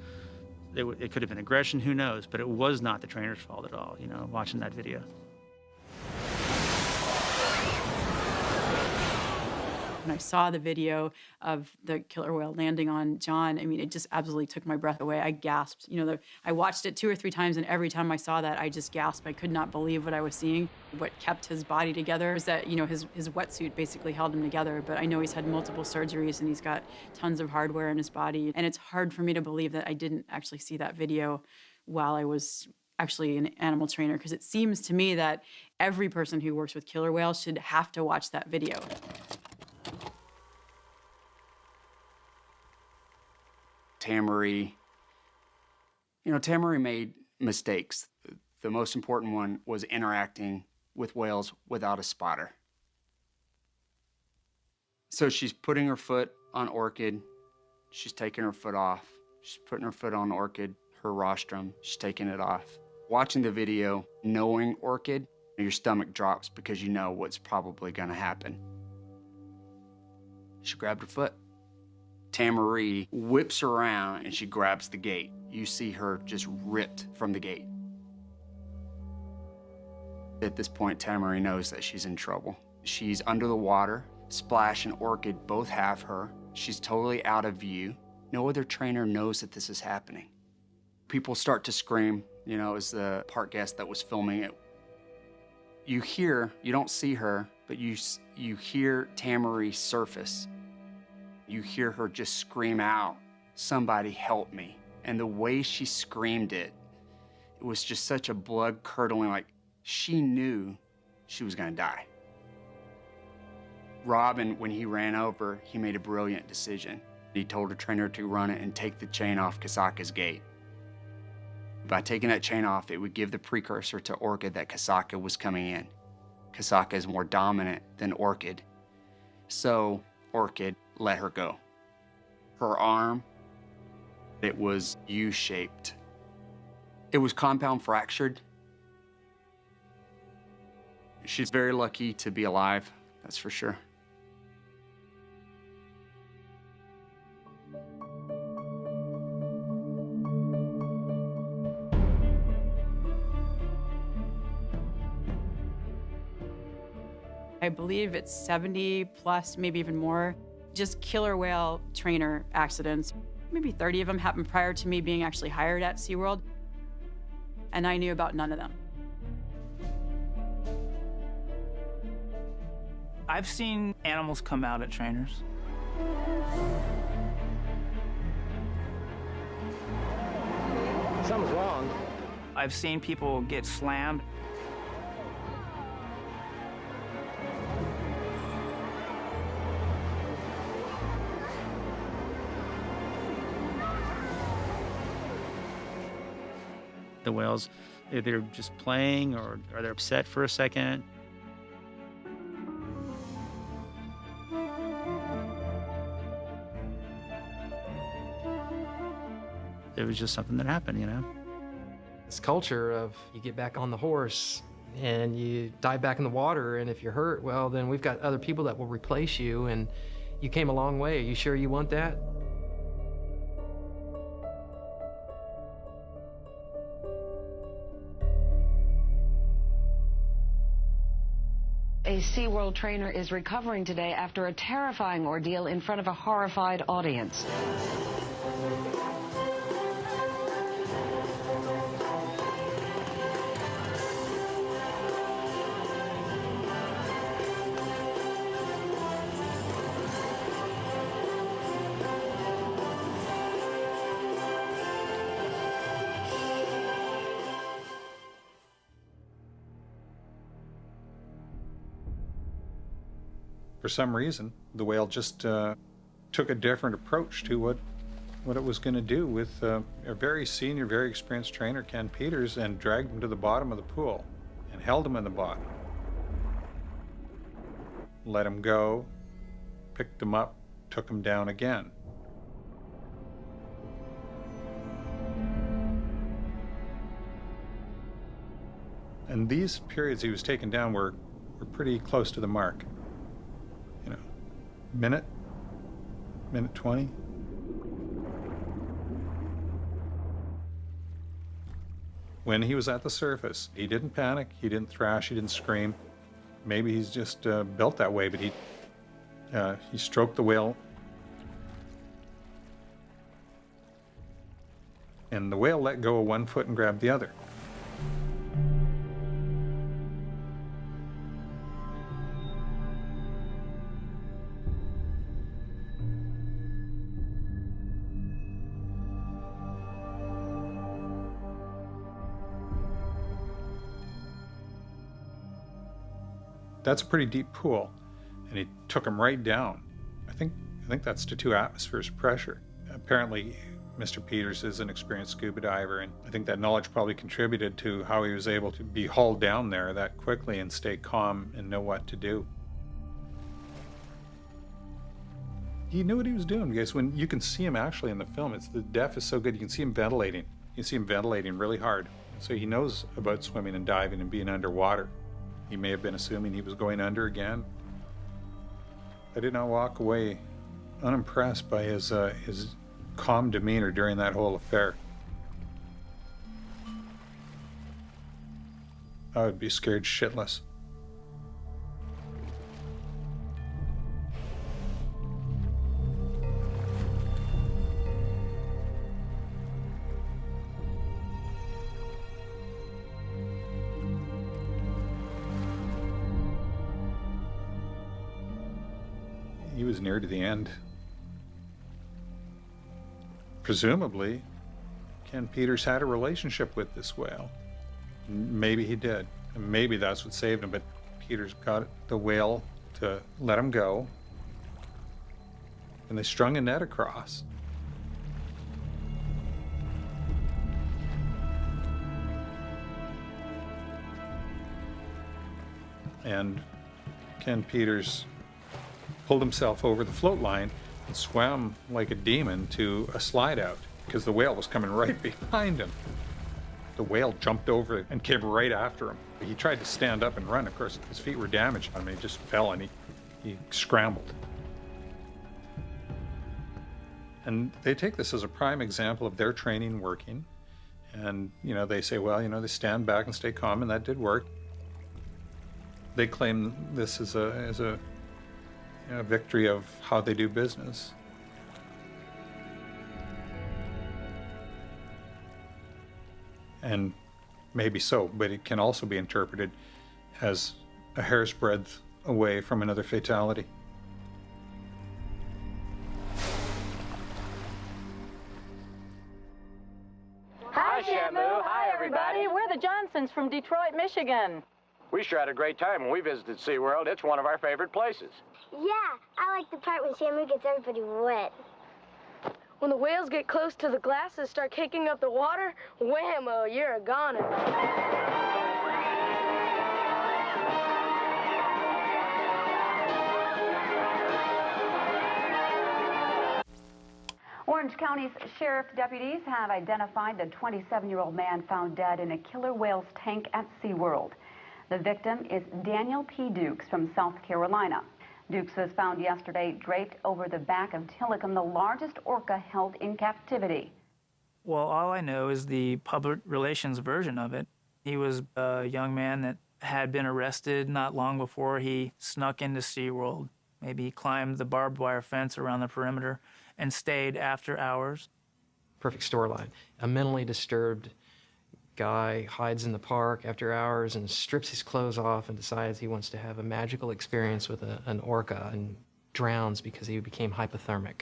it could have been aggression, who knows? But it was not the trainer's fault at all, watching that video. When I saw the video of the killer whale landing on John, I mean, it just absolutely took my breath away. I gasped. I watched it 2 or 3 times, and every time I saw that, I just gasped. I could not believe what I was seeing. What kept his body together was that, his wetsuit basically held him together. But I know he's had multiple surgeries, and he's got tons of hardware in his body. And it's hard for me to believe that I didn't actually see that video while I was actually an animal trainer, because it seems to me that every person who works with killer whales should have to watch that video. Tamari, Tamari made mistakes. The most important one was interacting with whales without a spotter. So she's putting her foot on Orchid, she's taking her foot off. She's putting her foot on Orchid, her rostrum, she's taking it off. Watching the video, knowing Orchid, your stomach drops because you know what's probably gonna happen. She grabbed her foot. Tamari whips around and she grabs the gate. You see her just ripped from the gate. At this point, Tamari knows that she's in trouble. She's under the water. Splash and Orchid both have her. She's totally out of view. No other trainer knows that this is happening. People start to scream, as the park guest that was filming it. You don't see her, but you hear Tamari surface. You hear her just scream out, "Somebody help me." And the way she screamed it was just such a blood-curdling, like she knew she was gonna die. Robin, when he ran over, he made a brilliant decision. He told the trainer to run it and take the chain off Kasaka's gate. By taking that chain off, it would give the precursor to Orchid that Kasaka was coming in. Kasaka is more dominant than Orchid. So Orchid let her go. Her arm, it was U-shaped. It was compound fractured. She's very lucky to be alive, that's for sure. I believe it's 70 plus, maybe even more, just killer whale trainer accidents. Maybe 30 of them happened prior to me being actually hired at SeaWorld, and I knew about none of them. I've seen animals come out at trainers. Something's wrong. I've seen people get slammed. The whales, they're just playing or they're upset for a second. It was just something that happened, you know. This culture of you get back on the horse and you dive back in the water, and if you're hurt, well, then we've got other people that will replace you, and you came a long way. Are you sure you want that? A SeaWorld trainer is recovering today after a terrifying ordeal in front of a horrified audience. For some reason, the whale just took a different approach to what it was going to do with a very senior, very experienced trainer, Ken Peters, and dragged him to the bottom of the pool and held him in the bottom. Let him go, picked him up, took him down again. And these periods he was taken down were pretty close to the mark. You know, minute 20. When he was at the surface, he didn't panic, he didn't thrash, he didn't scream. Maybe he's just built that way, but he stroked the whale. And the whale let go of one foot and grabbed the other. That's a pretty deep pool, and he took him right down. I think that's to 2 atmospheres of pressure. Apparently, Mr. Peters is an experienced scuba diver, and I think that knowledge probably contributed to how he was able to be hauled down there that quickly and stay calm and know what to do. He knew what he was doing, because when you can see him actually in the film, the depth is so good, you can see him ventilating. You can see him ventilating really hard. So he knows about swimming and diving and being underwater. He may have been assuming he was going under again. I did not walk away unimpressed by his calm demeanor during that whole affair. I would be scared shitless. He was near to the end. Presumably, Ken Peters had a relationship with this whale. Maybe he did. And maybe that's what saved him, but Peters got the whale to let him go. And they strung a net across. And Ken Peters pulled himself over the float line and swam like a demon to a slide out because the whale was coming right behind him. The whale jumped over and came right after him. He tried to stand up and run. Of course, his feet were damaged. I mean, he just fell and he scrambled. And they take this as a prime example of their training working. And, you know, they say, well, you know, they stand back and stay calm, and that did work. They claim this as a victory of how they do business. And maybe so, but it can also be interpreted as a hair's breadth away from another fatality. Hi, Shamu. Hi, everybody. We're the Johnsons from Detroit, Michigan. We sure had a great time when we visited SeaWorld. It's one of our favorite places. Yeah, I like the part when Shamu gets everybody wet. When the whales get close to the glass and start kicking up the water, whammo, you're a goner. Orange County's sheriff deputies have identified the 27-year-old man found dead in a killer whale's tank at SeaWorld. The victim is Daniel P. Dukes from South Carolina. Dukes was found yesterday draped over the back of Tilikum, the largest orca held in captivity. Well, all I know is the public relations version of it. He was a young man that had been arrested not long before he snuck into SeaWorld. Maybe he climbed the barbed wire fence around the perimeter and stayed after hours. Perfect storyline. A mentally disturbed guy hides in the park after hours and strips his clothes off and decides he wants to have a magical experience with an orca and drowns because he became hypothermic.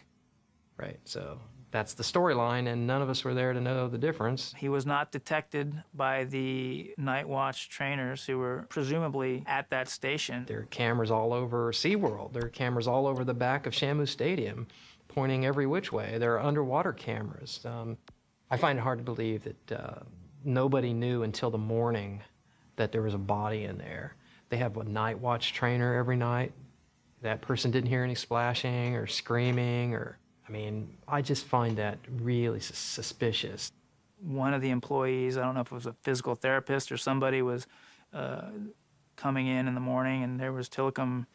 Right, so that's the storyline, and none of us were there to know the difference. He was not detected by the night watch trainers who were presumably at that station. There are cameras all over SeaWorld. There are cameras all over the back of Shamu Stadium, pointing every which way. There are underwater cameras. I find it hard to believe that nobody knew until the morning that there was a body in there. They have a night watch trainer every night. That person didn't hear any splashing or screaming or, I mean, I just find that really suspicious. One of the employees, I don't know if it was a physical therapist or somebody, was coming in the morning, and there was Tilikum,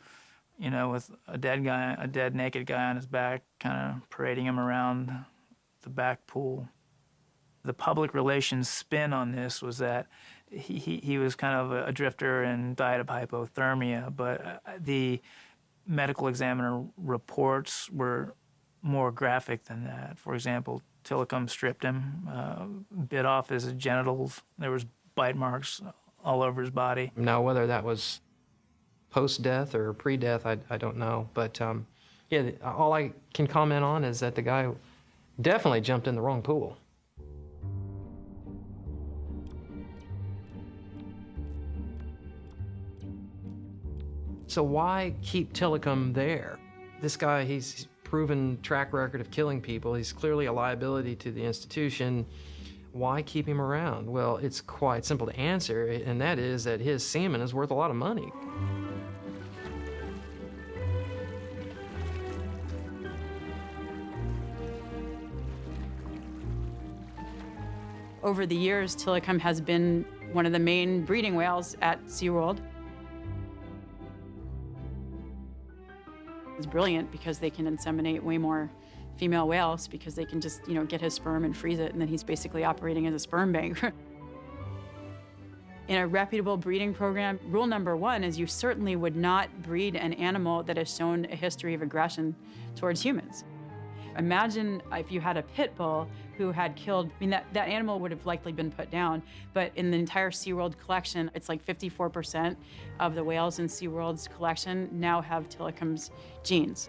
you know, with a dead naked guy on his back, kind of parading him around the back pool. The public relations spin on this was that he was kind of a drifter and died of hypothermia, but the medical examiner reports were more graphic than that. For example, Tilikum stripped him, bit off his genitals. There was bite marks all over his body. Now, whether that was post-death or pre-death, I don't know. But yeah, all I can comment on is that the guy definitely jumped in the wrong pool. So why keep Tilikum there? This guy, he's proven track record of killing people. He's clearly a liability to the institution. Why keep him around? Well, it's quite simple to answer, and that is that his semen is worth a lot of money. Over the years, Tilikum has been one of the main breeding whales at SeaWorld. It's brilliant because they can inseminate way more female whales because they can just, get his sperm and freeze it, and then he's basically operating as a sperm bank. In a reputable breeding program, rule number one is you certainly would not breed an animal that has shown a history of aggression towards humans. Imagine if you had a pit bull who had killed, that animal would have likely been put down, but in the entire SeaWorld collection, it's like 54% of the whales in SeaWorld's collection now have Tilikum's genes.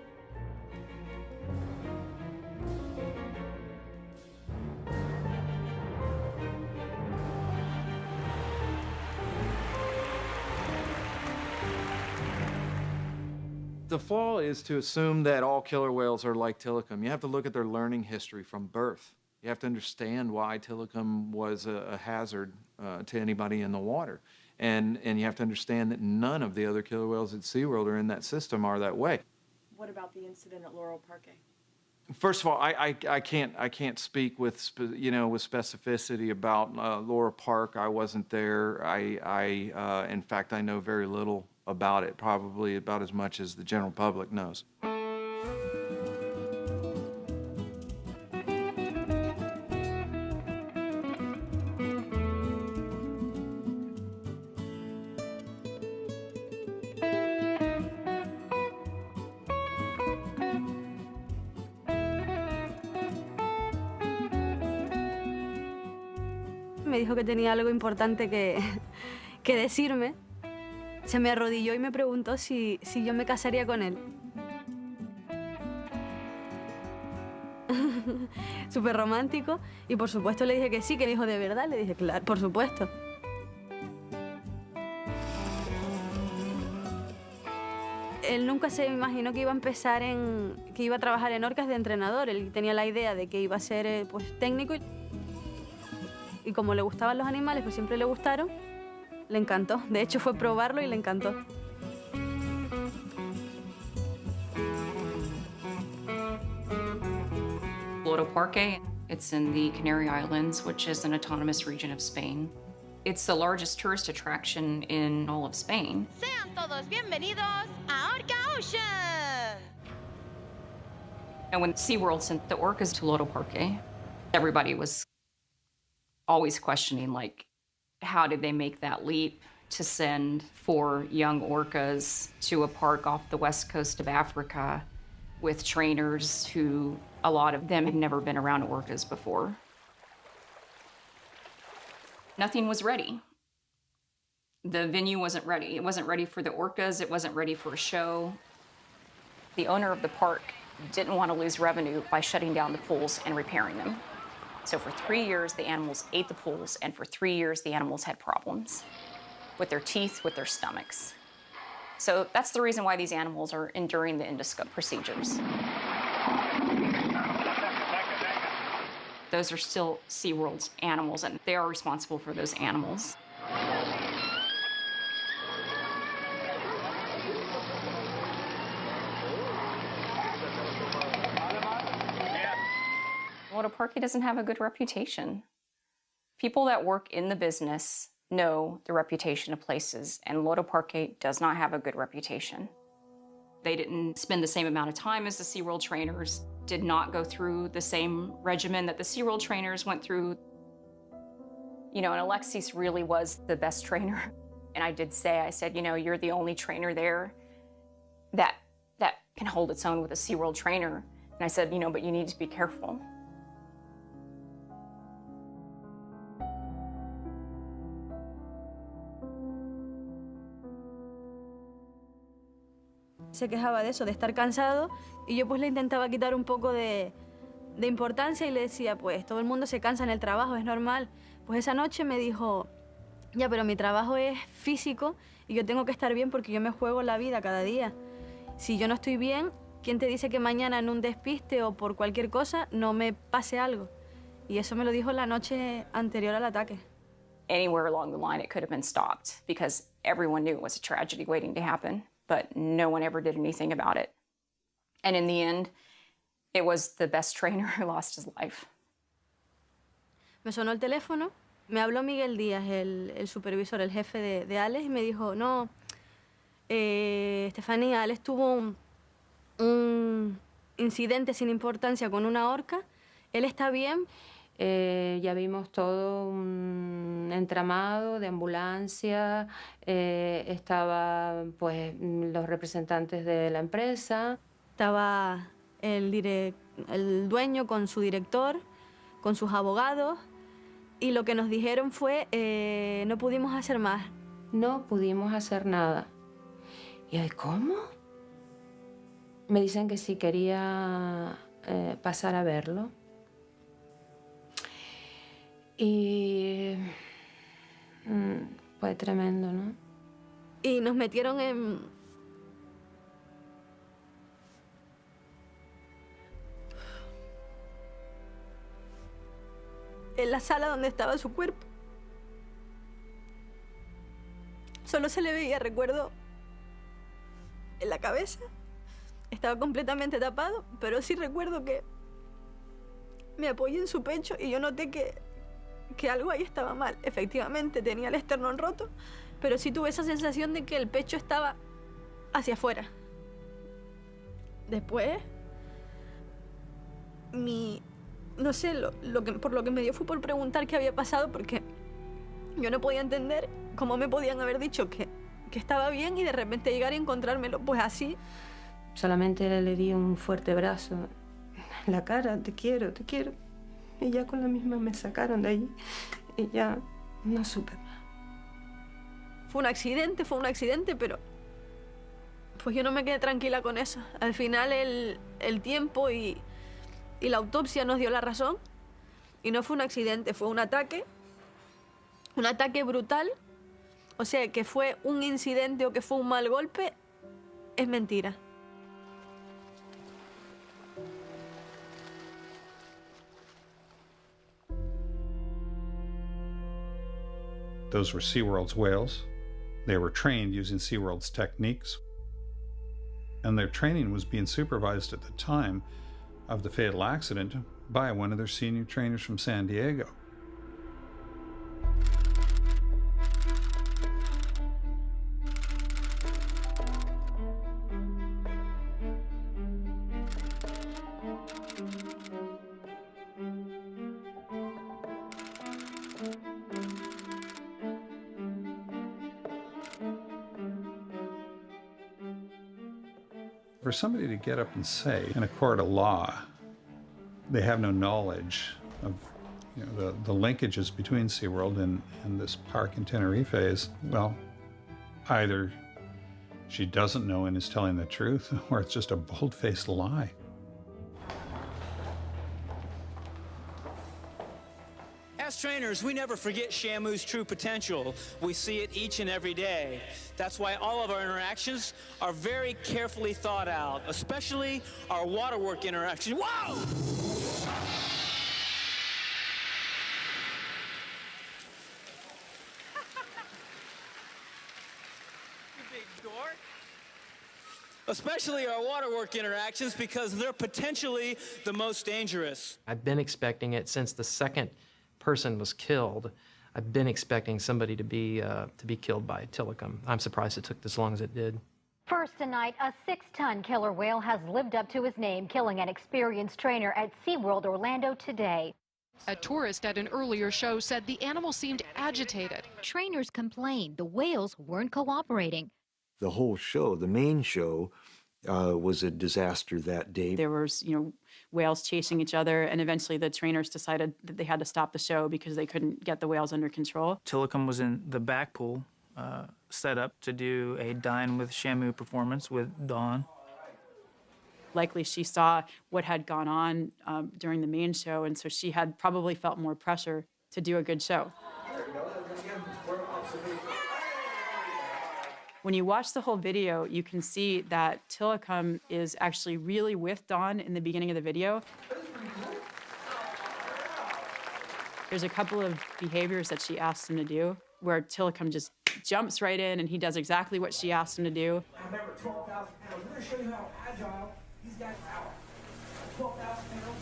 The flaw is to assume that all killer whales are like Tilikum. You have to look at their learning history from birth. You have to understand why Tilikum was a hazard to anybody in the water. And you have to understand that none of the other killer whales at SeaWorld or in that system are that way. What about the incident at Laurel Parque? First of all, I can't speak with specificity about Laurel Park. I wasn't there. In fact, I know very little about it, probably about as much as the general public knows. Me dijo que tenía algo importante que decirme. Se me arrodilló y me preguntó si yo me casaría con él. Súper romántico. Y por supuesto le dije que sí, que me dijo de verdad. Le dije, claro, por supuesto. Él nunca se imaginó que iba a empezar que iba a trabajar en orcas de entrenador. Él tenía la idea de que iba a ser técnico. Y como le gustaban los animales, pues siempre le gustaron. Le encantó. De hecho, fue probarlo y le encantó. Loro Parque. It's in the Canary Islands, which is an autonomous region of Spain. It's the largest tourist attraction in all of Spain. Sean todos bienvenidos a Orca Ocean! And when SeaWorld sent the orcas to Loro Parque, everybody was always questioning, like, how did they make that leap to send 4 young orcas to a park off the west coast of Africa with trainers who, a lot of them had never been around orcas before. Nothing was ready. The venue wasn't ready. It wasn't ready for the orcas. It wasn't ready for a show. The owner of the park didn't want to lose revenue by shutting down the pools and repairing them. So for 3 years, the animals ate the pools, and for 3 years, the animals had problems with their teeth, with their stomachs. So that's the reason why these animals are enduring the endoscope procedures. Those are still SeaWorld's animals, and they are responsible for those animals. Loro Parque doesn't have a good reputation. People that work in the business know the reputation of places, and Loro Parque does not have a good reputation. They didn't spend the same amount of time as the SeaWorld trainers, did not go through the same regimen that the SeaWorld trainers went through. You know, and Alexis really was the best trainer. And I did say, I said, you know, you're the only trainer there that can hold its own with a SeaWorld trainer. And I said, you know, but you need to be careful. Se quejaba de eso, de estar cansado, y yo pues le intentaba quitar un poco de importancia y le decía, pues todo el mundo se cansa en el trabajo, es normal. Pues esa noche me dijo, ya, pero mi trabajo es físico y yo tengo que estar bien porque yo me juego la vida cada día. Si yo no estoy bien, ¿quién te dice que mañana en un despiste o por cualquier cosa no me pase algo? Y eso me lo dijo la noche anterior al ataque. Anywhere along the line, it could have been stopped because everyone knew it was a tragedy waiting to happen. But no one ever did anything about it. And in the end, it was the best trainer who lost his life. Me sonó el teléfono, me habló Miguel Díaz, el supervisor, el jefe de Alex, y me dijo, no, Estefanía, Alex tuvo un incidente sin importancia con una orca, él está bien. Ya vimos todo un entramado de ambulancia, estaba pues los representantes de la empresa. Estaba el dueño con su director, con sus abogados, y lo que nos dijeron fue, no pudimos hacer más. No pudimos hacer nada. Y yo, ¿cómo? Me dicen que si quería pasar a verlo. Y fue tremendo, ¿no? Y nos metieron en la sala donde estaba su cuerpo. Solo se le veía, recuerdo, en la cabeza. Estaba completamente tapado, pero sí recuerdo que me apoyé en su pecho y yo noté que algo ahí estaba mal. Efectivamente, tenía el esternón roto, pero sí tuve esa sensación de que el pecho estaba hacia afuera. Después, no sé, por lo que me dio fue por preguntar qué había pasado, porque yo no podía entender cómo me podían haber dicho que estaba bien y de repente llegar y encontrármelo pues así. Solamente le di un fuerte abrazo en la cara, te quiero, te quiero. Y ya con la misma me sacaron de allí y ya no supe más. Fue un accidente, pero pues yo no me quedé tranquila con eso. Al final el tiempo y la autopsia nos dio la razón y no fue un accidente, fue un ataque brutal. O sea, que fue un incidente o que fue un mal golpe, es mentira. Those were SeaWorld's whales. They were trained using SeaWorld's techniques. And their training was being supervised at the time of the fatal accident by one of their senior trainers from San Diego. For somebody to get up and say in a court of law they have no knowledge of the linkages between SeaWorld and this park in Tenerife is, well, either she doesn't know and is telling the truth, or it's just a bold-faced lie. As trainers, we never forget Shamu's true potential. We see it each and every day. That's why all of our interactions are very carefully thought out, especially our waterwork interaction. Whoa! You big dork. Especially our waterwork interactions, because they're potentially the most dangerous. I've been expecting it since the second person was killed. I've been expecting somebody to be killed by Tilikum. I'm surprised it took this long as it did. First tonight, a 6-ton killer whale has lived up to his name, killing an experienced trainer at SeaWorld Orlando today. A tourist at an earlier show said the animal seemed agitated. Trainers complained the whales weren't cooperating. The whole show, the main show, was a disaster that day. There was, whales chasing each other, and eventually the trainers decided that they had to stop the show because they couldn't get the whales under control. Tilikum was in the back pool, set up to do a Dine with Shamu performance with Dawn. Likely she saw what had gone on during the main show, and so she had probably felt more pressure to do a good show. When you watch the whole video, you can see that Tilikum is actually really with Dawn in the beginning of the video. There's a couple of behaviors that she asks him to do where Tilikum just jumps right in and he does exactly what she asked him to do. I remember 12,000 pounds. We're going to show you how agile these guys are. 12,000 pounds.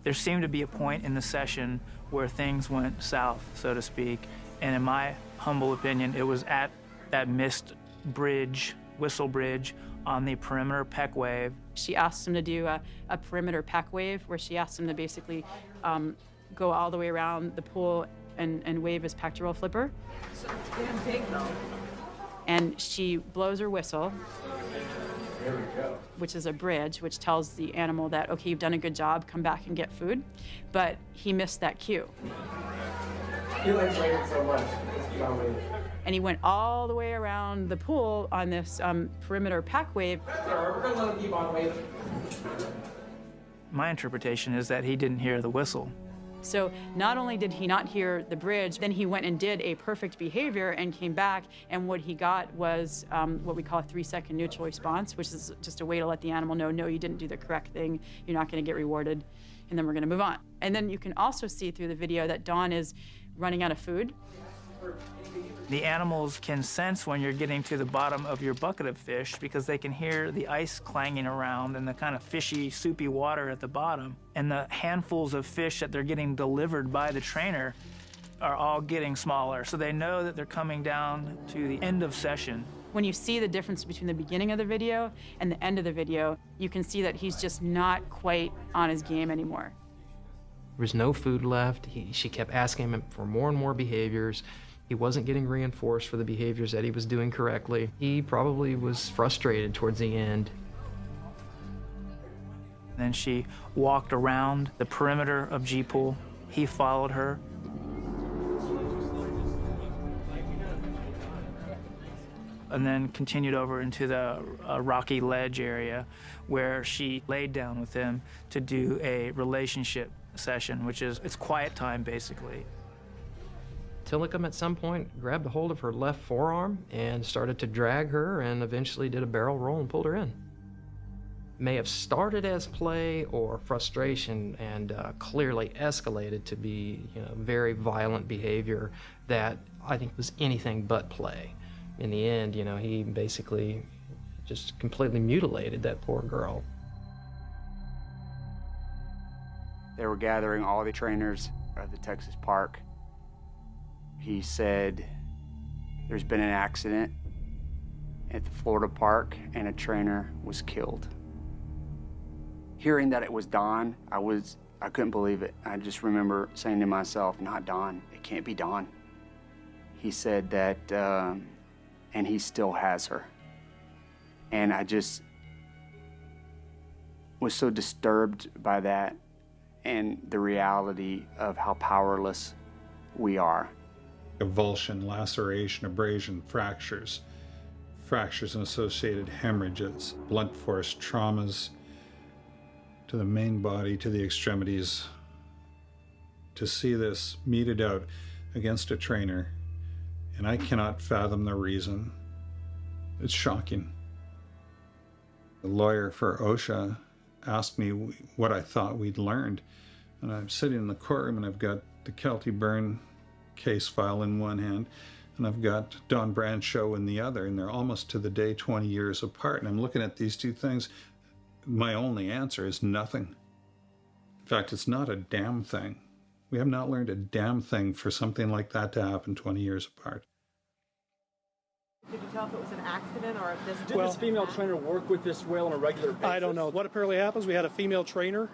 There seemed to be a point in the session where things went south, so to speak, and in my humble opinion, it was at that missed bridge, whistle bridge, on the perimeter peck wave. She asked him to do a perimeter peck wave where she asked him to basically go all the way around the pool and wave his pectoral flipper. So damn big though. And she blows her whistle, There we go. which is a bridge, which tells the animal that, okay, you've done a good job, come back and get food. But he missed that cue. He likes waving so much. And he went all the way around the pool on this perimeter pack wave. We're going to let him keep on waving. My interpretation is that he didn't hear the whistle. So not only did he not hear the bridge, then he went and did a perfect behavior and came back, and what he got was what we call a 3-second neutral response, which is just a way to let the animal know, no, you didn't do the correct thing, you're not going to get rewarded, and then we're going to move on. And then you can also see through the video that Dawn is running out of food. The animals can sense when you're getting to the bottom of your bucket of fish because they can hear the ice clanging around and the kind of fishy, soupy water at the bottom. And the handfuls of fish that they're getting delivered by the trainer are all getting smaller. So they know that they're coming down to the end of session. When you see the difference between the beginning of the video and the end of the video, you can see that he's just not quite on his game anymore. There was no food left. She kept asking him for more and more behaviors. He wasn't getting reinforced for the behaviors that he was doing correctly. He probably was frustrated towards the end. Then she walked around the perimeter of G-Pool. He followed her. And then continued over into the rocky ledge area where she laid down with him to do a relationship session, which is, it's quiet time basically. Tilikum at some point grabbed a hold of her left forearm and started to drag her and eventually did a barrel roll and pulled her in. May have started as play or frustration and clearly escalated to be very violent behavior that I think was anything but play. In the end, he basically just completely mutilated that poor girl. They were gathering all the trainers at the Texas park. He said there's been an accident at the Florida park and a trainer was killed. Hearing that it was Don, I couldn't believe it. I just remember saying to myself, not Don, it can't be Don. He said that, and he still has her. And I just was so disturbed by that and the reality of how powerless we are. Avulsion, laceration, abrasion, fractures and associated hemorrhages, blunt force traumas to the main body, to the extremities. To see this meted out against a trainer, and I cannot fathom the reason. It's shocking. The lawyer for OSHA asked me what I thought we'd learned, and I'm sitting in the courtroom and I've got the Kelty Byrne case file in one hand, and I've got Don Brancheau in the other, and they're almost to the day 20 years apart, and I'm looking at these two things. My only answer is nothing. In fact, it's not a damn thing. We have not learned a damn thing for something like that to happen 20 years apart. Did you tell if it was an accident or if this... Did this female trainer work with this whale on a regular basis? I don't know. What apparently happens, we had a female trainer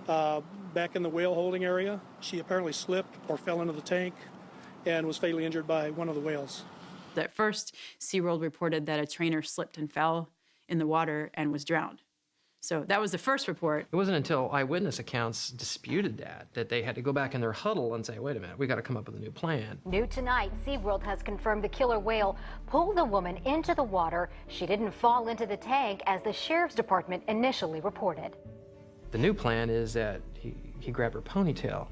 back in the whale holding area. She apparently slipped or fell into the tank and was fatally injured by one of the whales. At first, SeaWorld reported that a trainer slipped and fell in the water and was drowned. So that was the first report. It wasn't until eyewitness accounts disputed that they had to go back in their huddle and say, wait a minute, we got to come up with a new plan. New tonight, SeaWorld has confirmed the killer whale pulled the woman into the water. She didn't fall into the tank as the sheriff's department initially reported. The new plan is that he grabbed her ponytail.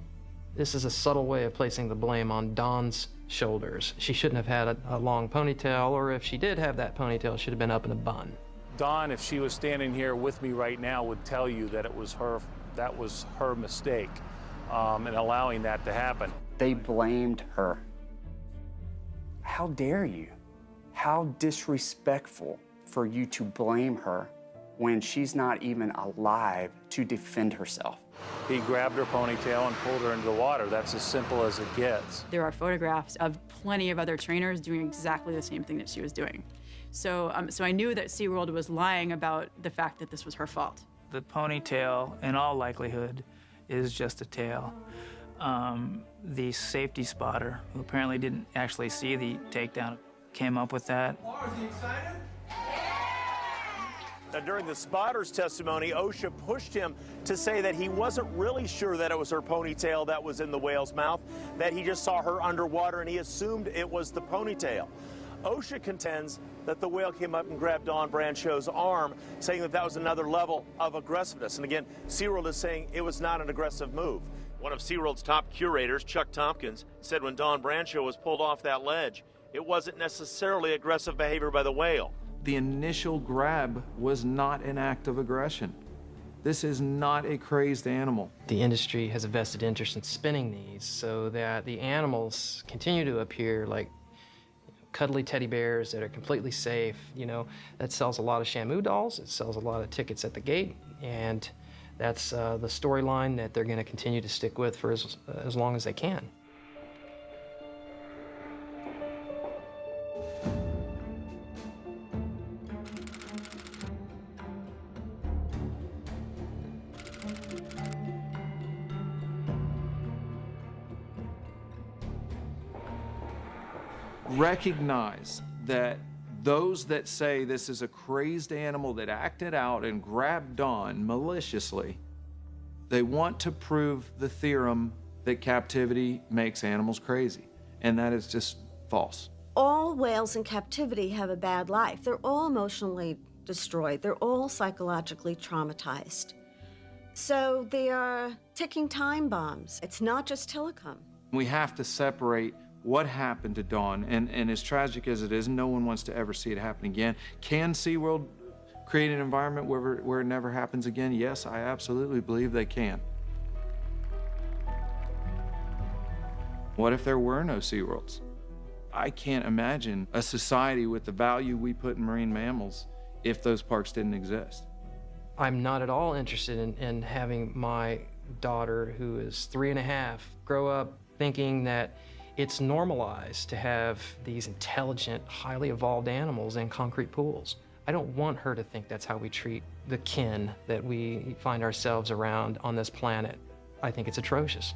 This is a subtle way of placing the blame on Dawn's shoulders. She shouldn't have had a long ponytail, or if she did have that ponytail, it should have been up in a bun. Dawn, if she was standing here with me right now, would tell you that that was her mistake in allowing that to happen. They blamed her. How dare you? How disrespectful for you to blame her when she's not even alive to defend herself. He grabbed her ponytail and pulled her into the water. That's as simple as it gets. There are photographs of plenty of other trainers doing exactly the same thing that she was doing. So I knew that SeaWorld was lying about the fact that this was her fault. The ponytail, in all likelihood, is just a tail. The safety spotter, who apparently didn't actually see the takedown, came up with that. Is he excited? Now, during the spotter's testimony, OSHA pushed him to say that he wasn't really sure that it was her ponytail that was in the whale's mouth, that he just saw her underwater and he assumed it was the ponytail. OSHA contends that the whale came up and grabbed Don Brancheau's arm, saying that that was another level of aggressiveness. And again, SeaWorld is saying it was not an aggressive move. One of SeaWorld's top curators, Chuck Tompkins, said when Don Brancheau was pulled off that ledge, it wasn't necessarily aggressive behavior by the whale. The initial grab was not an act of aggression. This is not a crazed animal. The industry has a vested interest in spinning these so that the animals continue to appear like cuddly teddy bears that are completely safe. You know, that sells a lot of Shamu dolls. It sells a lot of tickets at the gate. And that's the storyline that they're going to continue to stick with for as long as they can. Recognize that those that say this is a crazed animal that acted out and grabbed Dawn maliciously, they want to prove the theorem that captivity makes animals crazy, and that is just false. All whales in captivity have a bad life. They're all emotionally destroyed. They're all psychologically traumatized. So they are ticking time bombs. It's not just Tilikum. We have to separate what happened to Dawn, and as tragic as it is, no one wants to ever see it happen again. Can SeaWorld create an environment where it never happens again? Yes, I absolutely believe they can. What if there were no SeaWorlds? I can't imagine a society with the value we put in marine mammals if those parks didn't exist. I'm not at all interested in having my daughter, who is 3.5, grow up thinking that it's normalized to have these intelligent, highly evolved animals in concrete pools. I don't want her to think that's how we treat the kin that we find ourselves around on this planet. I think it's atrocious.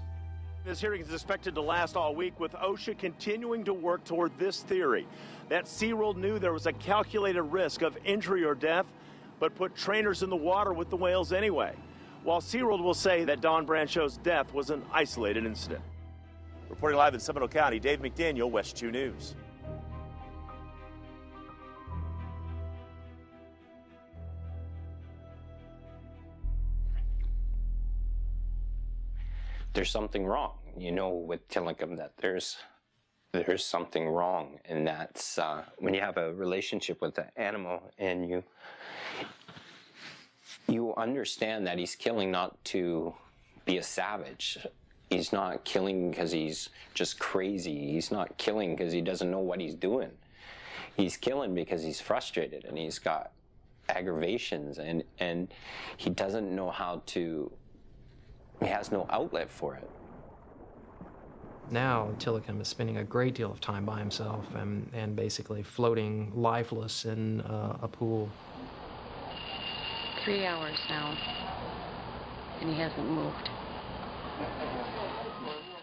This hearing is expected to last all week, with OSHA continuing to work toward this theory that SeaWorld knew there was a calculated risk of injury or death, but put trainers in the water with the whales anyway, while SeaWorld will say that Dawn Brancheau's death was an isolated incident. Reporting live in Seminole County, Dave McDaniel, West 2 News. There's something wrong, you know, with Tilikum, that there's something wrong, and that's when you have a relationship with the animal and you understand that he's killing not to be a savage. He's not killing because he's just crazy. He's not killing because he doesn't know what he's doing. He's killing because he's frustrated and he's got aggravations, and he doesn't know how to, he has no outlet for it. Now, Tilikum is spending a great deal of time by himself and basically floating lifeless in a pool. 3 hours now, and he hasn't moved.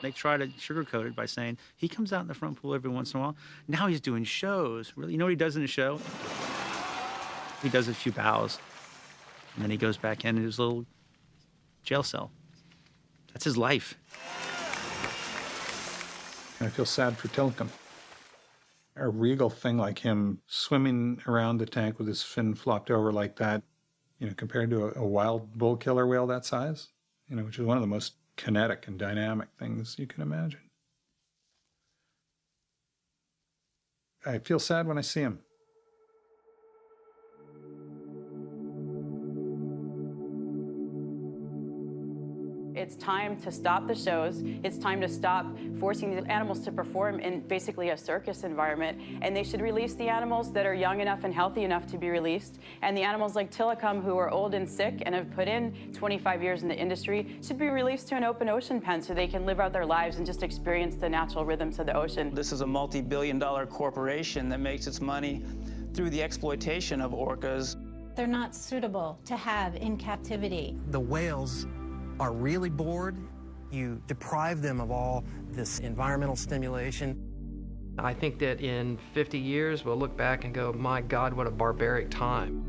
They try to sugarcoat it by saying he comes out in the front pool every once in a while. Now he's doing shows. Really, you know what he does in a show? He does a few bows, and then he goes back into his little jail cell. That's his life. I feel sad for Tilikum. A regal thing like him swimming around the tank with his fin flopped over like that, you know, compared to a wild bull killer whale that size, you know, which is one of the most kinetic and dynamic things you can imagine. I feel sad when I see him. It's time to stop the shows. It's time to stop forcing these animals to perform in basically a circus environment. And they should release the animals that are young enough and healthy enough to be released. And the animals like Tilikum, who are old and sick and have put in 25 years in the industry, should be released to an open ocean pen so they can live out their lives and just experience the natural rhythms of the ocean. This is a multi-billion-dollar corporation that makes its money through the exploitation of orcas. They're not suitable to have in captivity. The whales are really bored. You deprive them of all this environmental stimulation. I think that in 50 years, we'll look back and go, my God, what a barbaric time.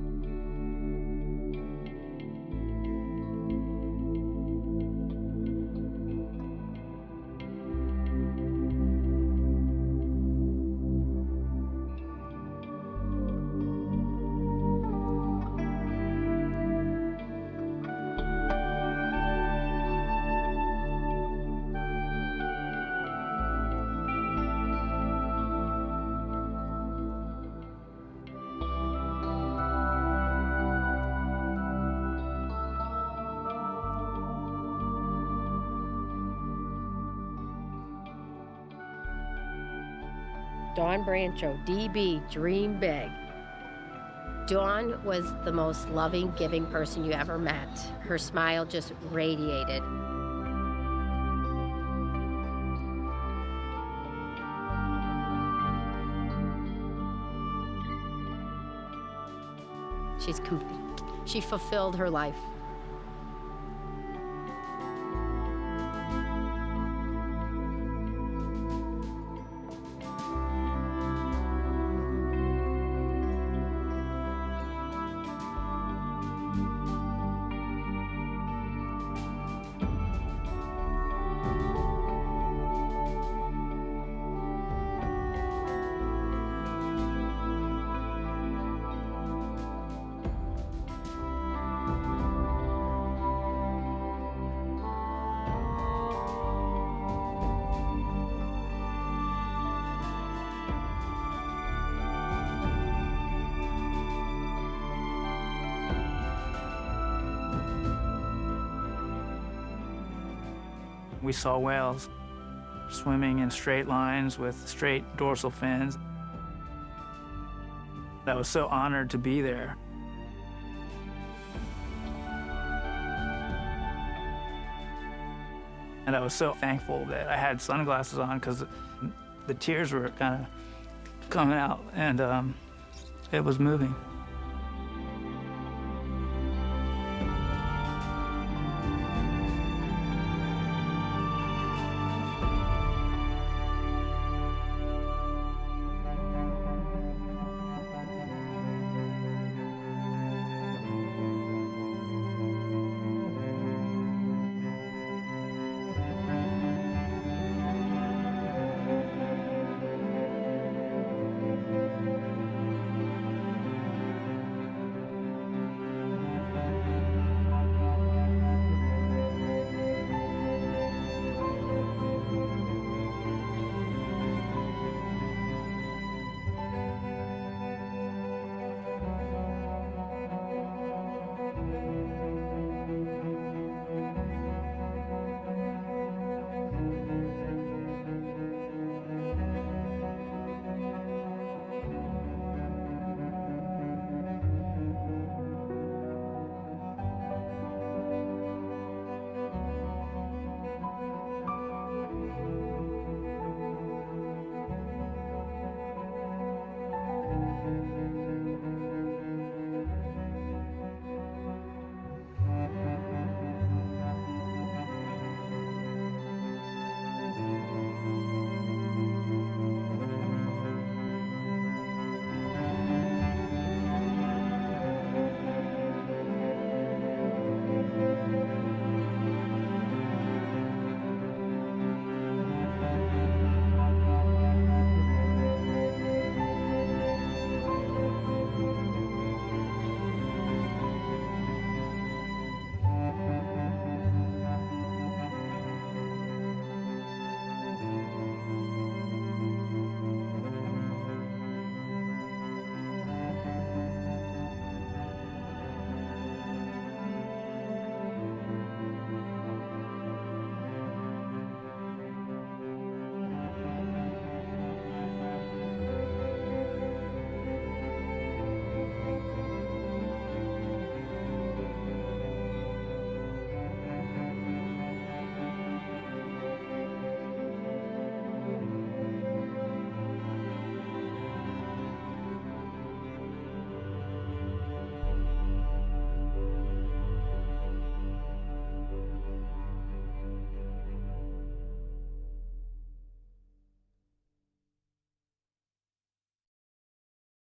Dawn Brancheau, DB, dream big. Dawn was the most loving, giving person you ever met. Her smile just radiated. She fulfilled her life. We saw whales swimming in straight lines with straight dorsal fins. I was so honored to be there. And I was so thankful that I had sunglasses on because the tears were kind of coming out, and it was moving.